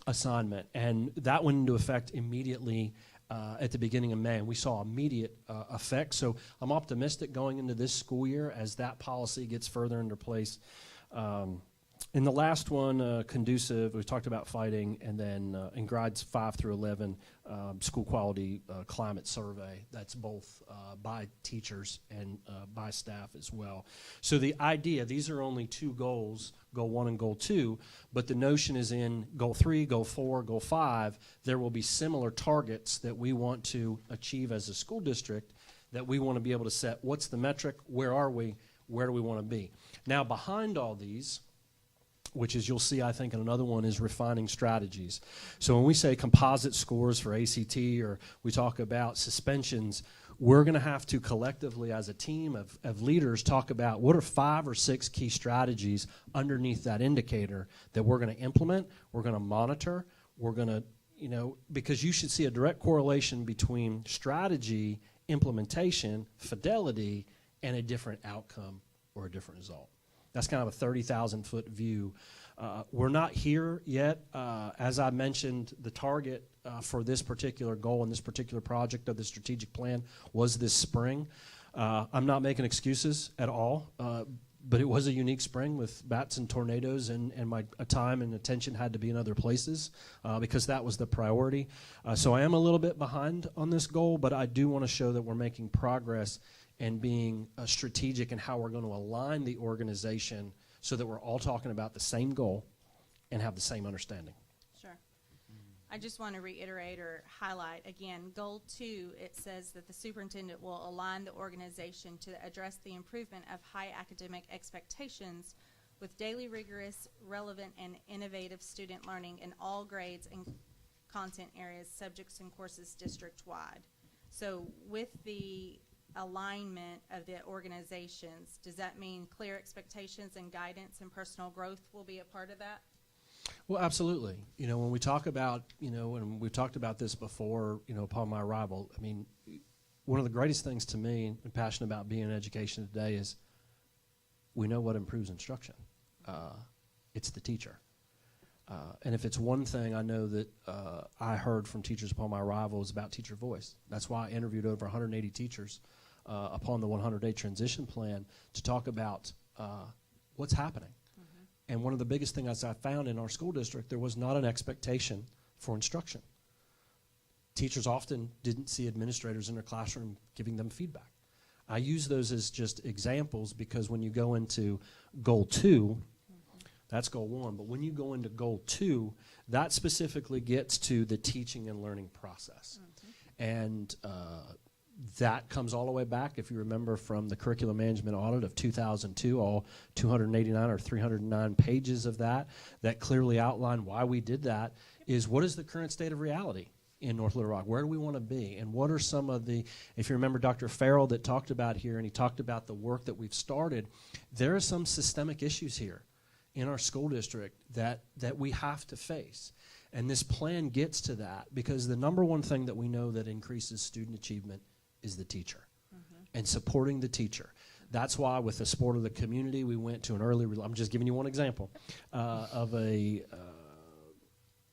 assignment. And that went into effect immediately at the beginning of May, and we saw immediate effect. So I'm optimistic going into this school year as that policy gets further into place. And the last one, conducive, we talked about fighting, and then in grades 5 through 11, school quality climate survey. That's both by teachers and by staff as well. So the idea, these are only 2 goals, goal 1 and goal 2, but the notion is in goal 3, goal 4, goal 5, there will be similar targets that we want to achieve as a school district, that we want to be able to set. What's the metric? Where are we? Where do we want to be? Now, behind all these, which is you'll see, I think, in another one, is refining strategies. So when we say composite scores for ACT, or we talk about suspensions, we're going to have to collectively, as a team of leaders, talk about what are 5 or 6 key strategies underneath that indicator that we're going to implement, we're going to monitor, we're going to, because you should see a direct correlation between strategy, implementation, fidelity, and a different outcome or a different result. That's kind of a 30,000-foot view. We're not here yet. As I mentioned, the target for this particular goal and this particular project of the strategic plan was this spring. I'm not making excuses at all, but it was a unique spring with bats and tornadoes, and my time and attention had to be in other places because that was the priority. So I am a little bit behind on this goal, but I do want to show that we're making progress and being strategic in how we're going to align the organization so that we're all talking about the same goal and have the same understanding. Sure. I just want to reiterate or highlight again, goal 2, it says that the superintendent will align the organization to address the improvement of high academic expectations with daily rigorous, relevant, and innovative student learning in all grades and content areas, subjects, and courses district-wide. So with the alignment of the organizations, does that mean clear expectations and guidance and personal growth will be a part of that? Well, absolutely. When we talk about, and we've talked about this before, upon my arrival, I mean, one of the greatest things to me and passionate about being in education today is we know what improves instruction. It's the teacher. And if it's one thing I know that I heard from teachers upon my arrival is about teacher voice. That's why I interviewed over 180 teachers upon the 100-day transition plan to talk about what's happening. Mm-hmm. And one of the biggest things I found in our school district, there was not an expectation for instruction. Teachers often didn't see administrators in their classroom giving them feedback. I use those as just examples because when you go into goal 2, that's goal 1. But when you go into goal 2, that specifically gets to the teaching and learning process. Mm-hmm. And that comes all the way back, if you remember, from the curriculum management audit of 2002, all 289 or 309 pages of that clearly outline why we did that, is what is the current state of reality in North Little Rock? Where do we want to be? And what are some of the, if you remember Dr. Farrell that talked about here, and he talked about the work that we've started, there are some systemic issues here in our school district that we have to face. And this plan gets to that because the number one thing that we know that increases student achievement is the teacher. Mm-hmm. And supporting the teacher. That's why with the support of the community, we went to an early, I'm just giving you one example, of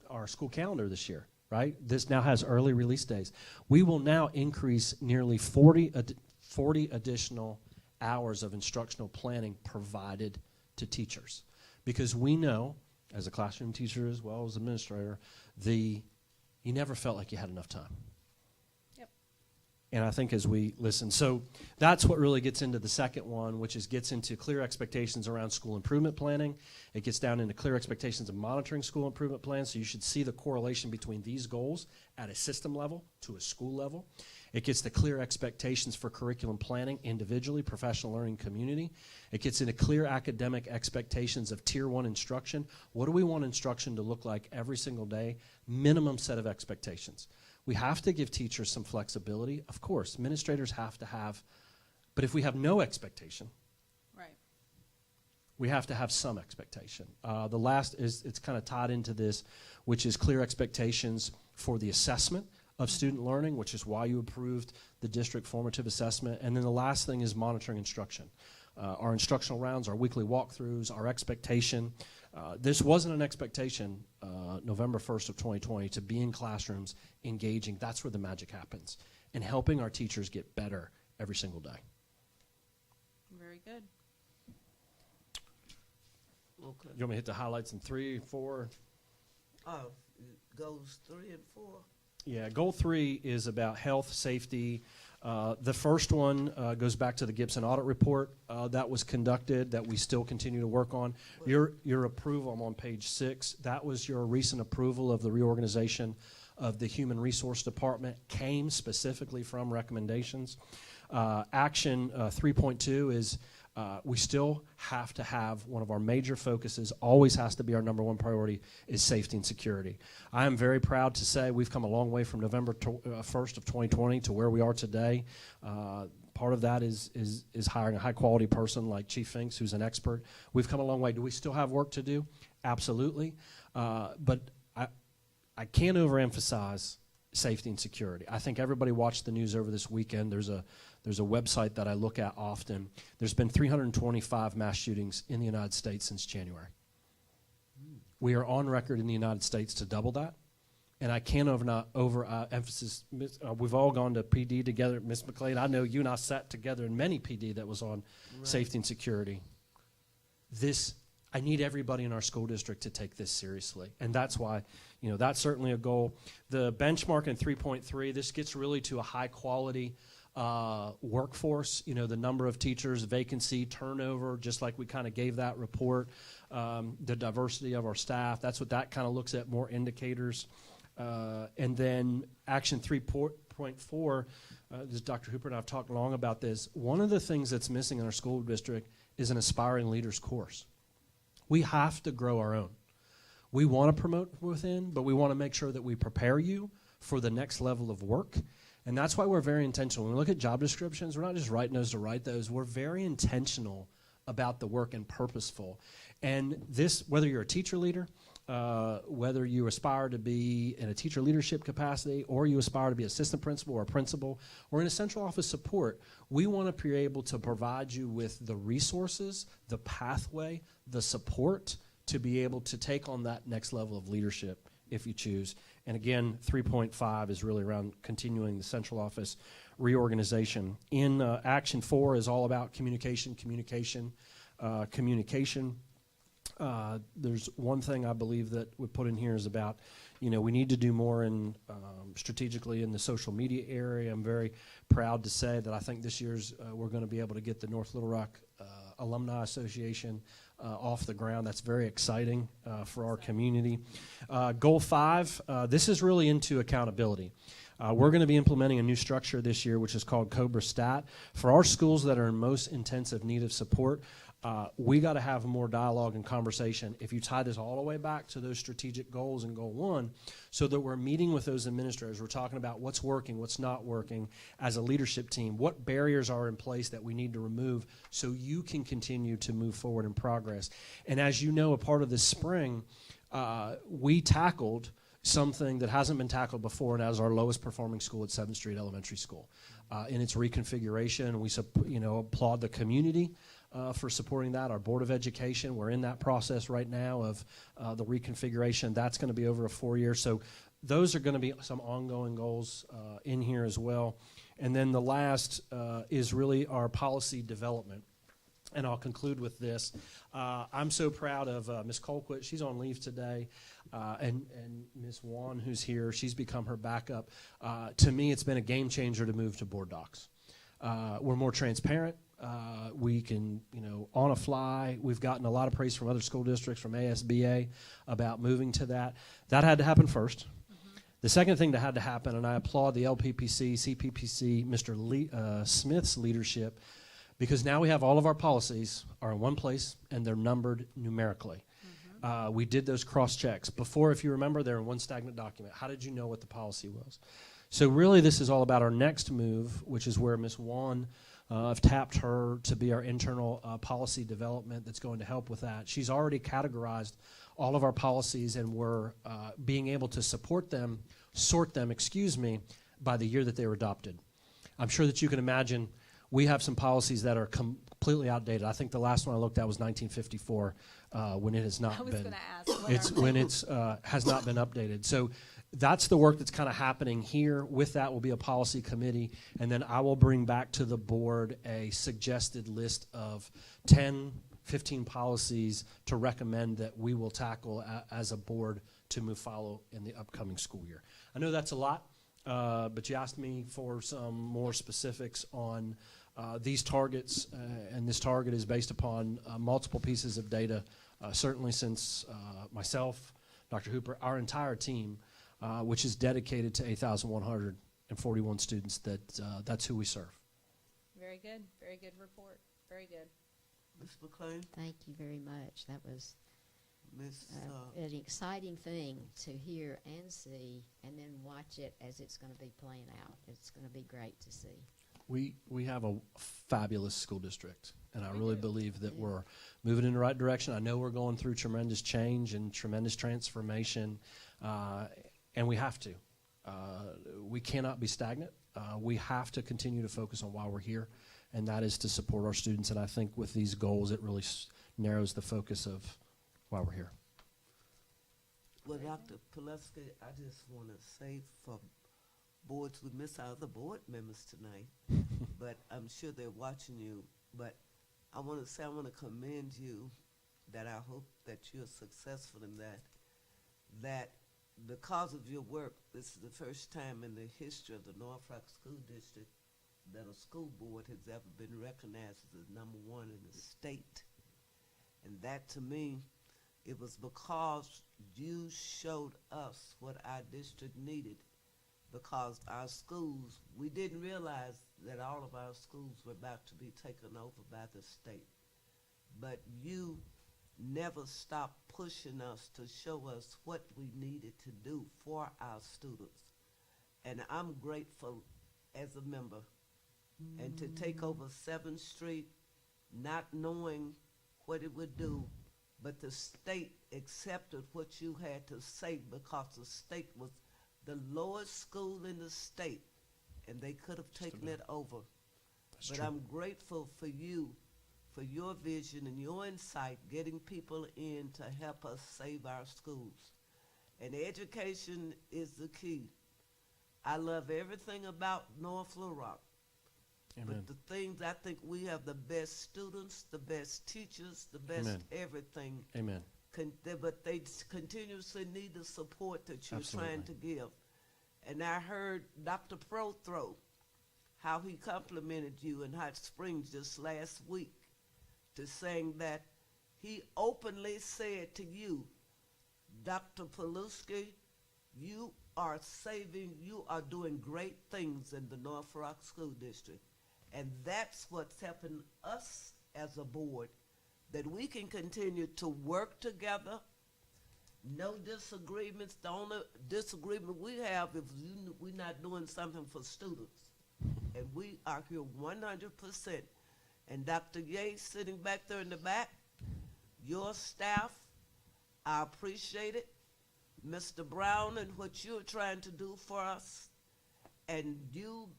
our school calendar this year, right? This now has early release days. We will now increase nearly 40 additional hours of instructional planning provided to teachers. Because we know, as a classroom teacher as well as administrator, you never felt like you had enough time. Yep. And I think as we listen, so that's what really gets into the second one, which is gets into clear expectations around school improvement planning. It gets down into clear expectations of monitoring school improvement plans. So you should see the correlation between these goals at a system level to a school level. It gets the clear expectations for curriculum planning individually, professional learning community. It gets into clear academic expectations of Tier 1 instruction. What do we want instruction to look like every single day? Minimum set of expectations. We have to give teachers some flexibility. Of course, administrators have to have, but if we have no expectation, right, we have to have some expectation. The last is, it's kind of tied into this, which is clear expectations for the assessment of student learning, which is why you approved the district formative assessment. And then the last thing is monitoring instruction. Our instructional rounds, our weekly walkthroughs, our expectation. This wasn't an expectation November 1st of 2020 to be in classrooms engaging. That's where the magic happens, and helping our teachers get better every single day. Very good. Okay. You want me to hit the highlights in 3, 4? Oh, goals 3 and 4. Yeah, goal 3 is about health, safety. The first one goes back to the Gibson audit report that was conducted that we still continue to work on. Your approval, I'm on page 6, that was your recent approval of the reorganization of the Human Resource Department, came specifically from recommendations. Action 3.2 is we still have to have one of our major focuses, always has to be our number one priority, is safety and security. I am very proud to say we've come a long way from November 1st of 2020 to where we are today. Part of that is hiring a high-quality person like Chief Finks, who's an expert. We've come a long way. Do we still have work to do? Absolutely. But I can't overemphasize safety and security. I think everybody watched the news over this weekend. There's a website that I look at often. There's been 325 mass shootings in the United States since January. We are on record in the United States to double that. And I can't overemphasize, we've all gone to PD together. Ms. McLean, I know you and I sat together in many PD that was on safety and security. I need everybody in our school district to take this seriously. And that's why, that's certainly a goal. The benchmark in 3.3, this gets really to a high quality workforce, the number of teachers, vacancy, turnover, just like we kind of gave that report, the diversity of our staff. That's what that kind of looks at, more indicators. And then action 3.4, this Dr. Hooper and I have talked long about this. One of the things that's missing in our school district is an aspiring leaders course. We have to grow our own. We want to promote within, but we want to make sure that we prepare you for the next level of work. And that's why we're very intentional. When we look at job descriptions, we're not just writing those to write those. We're very intentional about the work and purposeful. And this, whether you're a teacher leader, whether you aspire to be in a teacher leadership capacity, or you aspire to be assistant principal or a principal, or in a central office support, we want to be able to provide you with the resources, the pathway, the support to be able to take on that next level of leadership if you choose. And again, 3.5 is really around continuing the central office reorganization. In action 4 is all about communication. There's one thing I believe that we put in here is about, we need to do more in strategically in the social media area. I'm very proud to say that I think this year's we're going to be able to get the North Little Rock Alumni Association off the ground. That's very exciting for our community. Goal 5, this is really into accountability. We're going to be implementing a new structure this year, which is called Cobra Stat. For our schools that are in most intensive need of support, we got to have more dialogue and conversation. If you tie this all the way back to those strategic goals in Goal 1, so that we're meeting with those administrators, we're talking about what's working, what's not working as a leadership team, what barriers are in place that we need to remove so you can continue to move forward in progress. And as you know, a part of this spring, we tackled something that hasn't been tackled before, and that is our lowest performing school at 7th Street Elementary School. In its reconfiguration, we applaud the community for supporting that. Our Board of Education, we're in that process right now of the reconfiguration. That's going to be over a 4-year. So those are going to be some ongoing goals in here as well. And then the last is really our policy development. And I'll conclude with this. I'm so proud of Ms. Colquitt. She's on leave today. And Ms. Wan, who's here, she's become her backup. To me, it's been a game changer to move to board docs. We're more transparent. We can, on a fly. We've gotten a lot of praise from other school districts, from ASBA, about moving to that. That had to happen first. The second thing that had to happen, and I applaud the LPPC, CPPC, Mr. Smith's leadership, because now we have all of our policies are in one place and they're numbered numerically. We did those cross checks. Before, if you remember, they're in one stagnant document. How did you know what the policy was? So really this is all about our next move, which is where Ms. Wan, I've tapped her to be our internal policy development that's going to help with that. She's already categorized all of our policies, and we're being able to sort them, by the year that they were adopted. I'm sure that you can imagine we have some policies that are completely outdated. I think the last one I looked at was 1954, when it has not been. I was going to ask. It's when it's has not been updated. So that's the work that's kind of happening here. With that will be a policy committee, and then I will bring back to the board a suggested list of 10 15 policies to recommend that we will tackle as a board to move follow in the upcoming school year. I know that's a lot, but you asked me for some more specifics on these targets, and this target is based upon multiple pieces of data, certainly since myself, Dr. Hooper, our entire team, which is dedicated to 8,141 students, that's who we serve. Very good report, very good. Ms. McLean, Thank you very much. That was Ms. an exciting thing to hear and see, and then watch it as it's going to be playing out. It's going to be great to see. We have a fabulous school district, and I We really do. believe that Yeah. we're moving in the right direction. I know we're going through tremendous change and tremendous transformation, and we have to. We cannot be stagnant. We have to continue to focus on why we're here, and that is to support our students. And I think with these goals, it really narrows the focus of why we're here. Well, Dr. Pileski, I just want to say for boards, we miss our other board members tonight, but I'm sure they're watching you. But I want to say I want to commend you that I hope that you're successful in that because of your work, this is the first time in the history of the Norfolk School District that a school board has ever been recognized as #1 in the state. And that, to me, it was because you showed us what our district needed, because our schools, we didn't realize that all of our schools were about to be taken over by the state. But you never stopped pushing us to show us what we needed to do for our students. And I'm grateful as a member. And to take over 7th Street, not knowing what it would do, but the state accepted what you had to say because the state was the lowest school in the state, and they could have taken it over. That's But true. I'm grateful for you, for your vision and your insight, getting people in to help us save our schools. And education is the key. I love everything about North Little Rock. Amen. But the things, I think we have the best students, the best teachers, the best Amen. everything. Amen. But they continuously need the support that you're trying to Absolutely. give. And I heard Dr. Prothrow, how he complimented you in Hot Springs just last week, to saying that he openly said to you, Dr. Paluski, you are doing great things in the North Rock School District. And that's what's helping us as a board, that we can continue to work together. No disagreements. The only disagreement we have is we're not doing something for students. And we are here 100%. And Dr. Yates sitting back there in the back, your staff, I appreciate it. Mr. Brown and what you're trying to do for us. And you,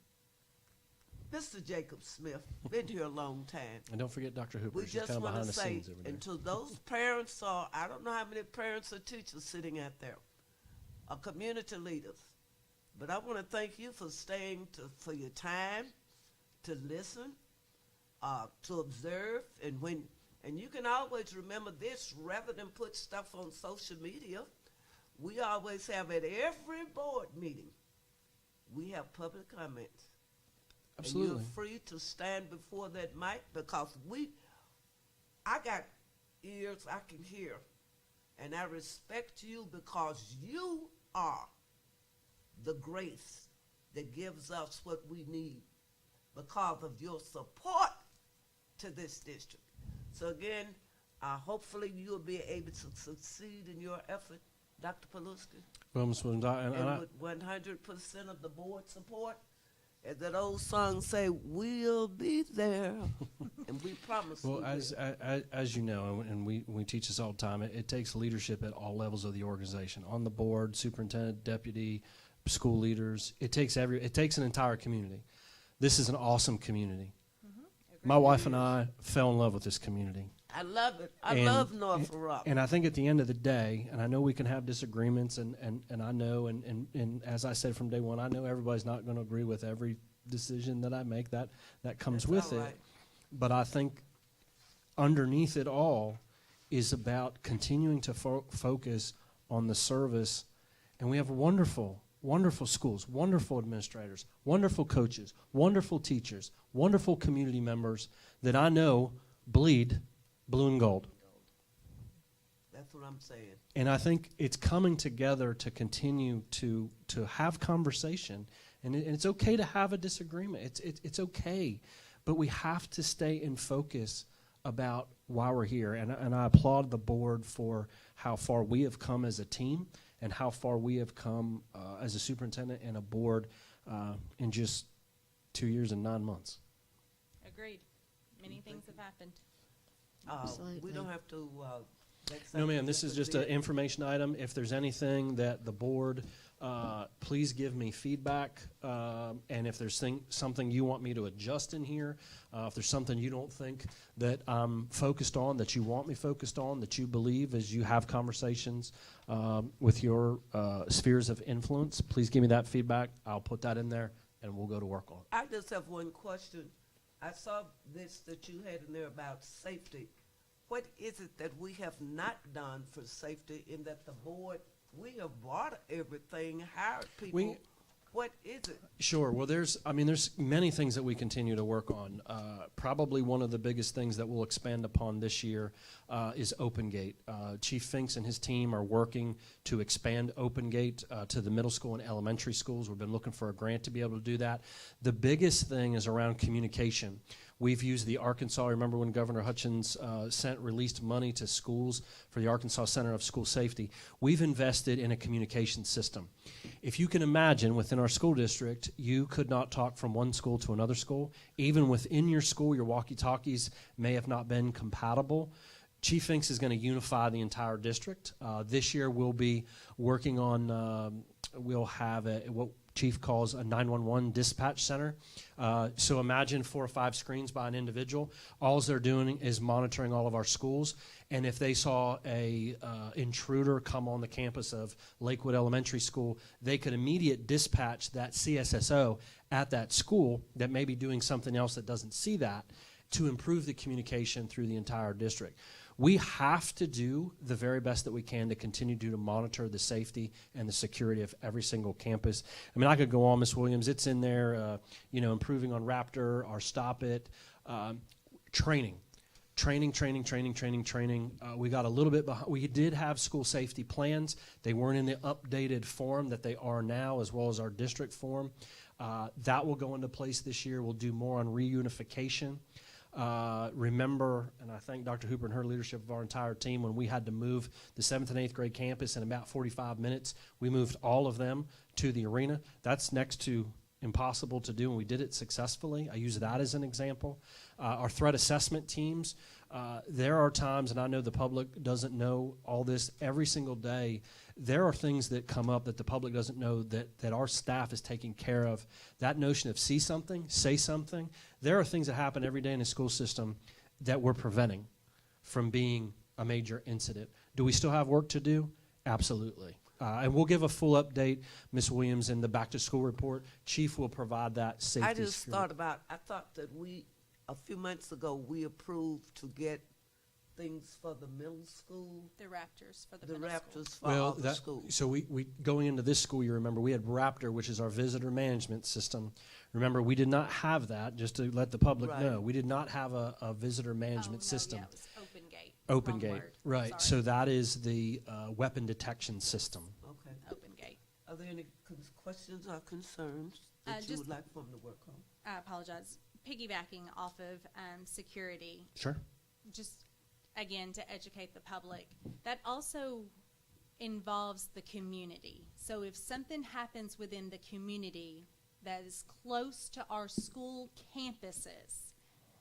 Mr. Jacob Smith, been here a long time. And don't forget Dr. Hooper. We She's just kind of want behind to the say, scenes over there. and to those parents, or I don't know how many parents or teachers sitting out there, are community leaders. But I want to thank you for staying for your time, to listen, to observe, and you can always remember this rather than put stuff on social media. We always have at every board meeting, we have public comments. Absolutely. And you're free to stand before that mic because I got ears I can hear. And I respect you because you are the grace that gives us what we need because of your support to this district. So again, hopefully you'll be able to succeed in your effort, Dr. Paluski. Well, Ms. Williams, And with 100% of the board support, as that old song say, we'll be there, and we promise well, we as you know, and we teach this all the time, it takes leadership at all levels of the organization, on the board, superintendent, deputy, school leaders. It takes an entire community. This is an awesome community. My wife and I fell in love with this community. I love it. I And- love North Rock. And I think at the end of the day, and I know we can have disagreements, and I know, and as I said from day one, I know everybody's not going to agree with every decision that I make. That comes That's with all it. right. But I think underneath it all is about continuing to focus on the service. And we have wonderful, wonderful schools, wonderful administrators, wonderful coaches, wonderful teachers, wonderful community members that I know bleed blue and gold. That's what I'm saying. And I think it's coming together to continue to have conversation. And it's okay to have a disagreement. It's okay. But we have to stay in focus about why we're here. And I applaud the board for how far we have come as a team and how far we have come as a superintendent and a board in just 2 years and 9 months. Agreed. Many things have happened. Absolutely. We don't have to. No, ma'am, this is just an information item. If there's anything that the board, please give me feedback. And if there's something you want me to adjust in here, if there's something you don't think that I'm focused on, that you want me focused on, that you believe as you have conversations with your spheres of influence, please give me that feedback. I'll put that in there, and we'll go to work on it. I just have one question. I saw this that you had in there about safety. What is it that we have not done for safety in that the board, we have bought everything, hired people? What is it? Sure. Well, there's many things that we continue to work on. Probably one of the biggest things that we'll expand upon this year is OpenGate. Chief Finks and his team are working to expand OpenGate to the middle school and elementary schools. We've been looking for a grant to be able to do that. The biggest thing is around communication. We've used the Arkansas, remember when Governor Hutchins released money to schools for the Arkansas Center of School Safety. We've invested in a communication system. If you can imagine, within our school district, you could not talk from one school to another school. Even within your school, your walkie-talkies may have not been compatible. Chief Finks is going to unify the entire district. This year we'll be working on, we'll have what Chief calls a 911 dispatch center. So imagine 4 or 5 screens by an individual. All they're doing is monitoring all of our schools. And if they saw a intruder come on the campus of Lakewood Elementary School, they could immediate dispatch that CSSO at that school that may be doing something else that doesn't see that to improve the communication through the entire district. We have to do the very best that we can to continue to monitor the safety and the security of every single campus. I mean, I could go on, Ms. Williams. It's in there, improving on Raptor, our Stop It, training. We got a little bit behind. We did have school safety plans. They weren't in the updated form that they are now, as well as our district form. That will go into place this year. We'll do more on reunification. Remember, and I thank Dr. Hooper and her leadership of our entire team, when we had to move the 7th and 8th grade campus in about 45 minutes, we moved all of them to the arena. That's next to impossible to do, and we did it successfully. I use that as an example. Our threat assessment teams, there are times, and I know the public doesn't know all this every single day, there are things that come up that the public doesn't know that our staff is taking care of. That notion of see something, say something, there are things that happen every day in the school system that we're preventing from being a major incident. Do we still have work to do? Absolutely. And we'll give a full update, Ms. Williams, in the back-to-school report. Chief will provide that safety. I just thought that a few months ago, we approved to get things for the middle school. The Raptors for the The middle Raptors school. for all the schools. So we going into this school year, remember, we had Raptor, which is our visitor management system. Remember, we did not have that, just to let the public Right. know. We did not have a visitor management system. Yeah, it was OpenGate. OpenGate, Wrong word. right. Sorry. So that is the weapon detection system. Okay. OpenGate. Are there any questions or concerns that you just- would like for them to work on? I apologize. Piggybacking off of security, Sure. just again to educate the public, that also involves the community. So if something happens within the community that is close to our school campuses,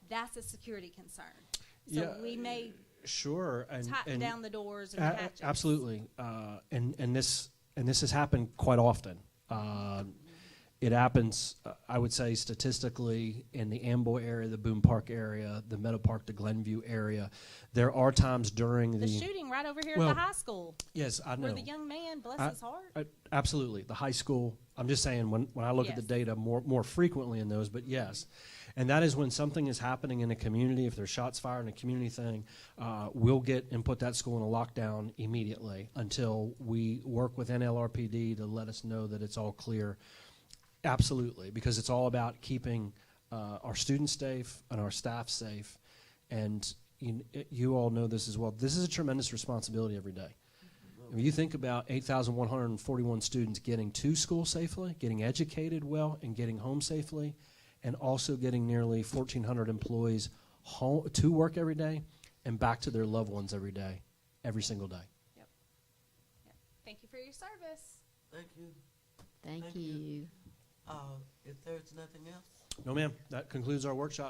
that's a security concern. So Yeah, we may Sure. tighten down the doors and hatches. Absolutely. And this has happened quite often. It happens, I would say, statistically in the Amboy area, the Boone Park area, the Meadow Park, the Glenview area. There are times during The shooting right over here well, at the high school, Yes, I know. where the young man, bless his heart. Absolutely. The high school, I'm just saying, when I look at the Yes. data more frequently in those, but yes. And that is when something is happening in a community, if there's shots fired in a community thing, we'll get and put that school in a lockdown immediately until we work with NLRPD to let us know that it's all clear. Absolutely, because it's all about keeping our students safe and our staff safe. And you all know this as well. This is a tremendous responsibility every day. If you think about 8,141 students getting to school safely, getting educated well, and getting home safely, and also getting nearly 1,400 employees home to work every day and back to their loved ones every day, every single day. Yep. Thank you for your service. Thank you. Thank Thank you. you. If there's nothing else? No, ma'am. That concludes our workshop.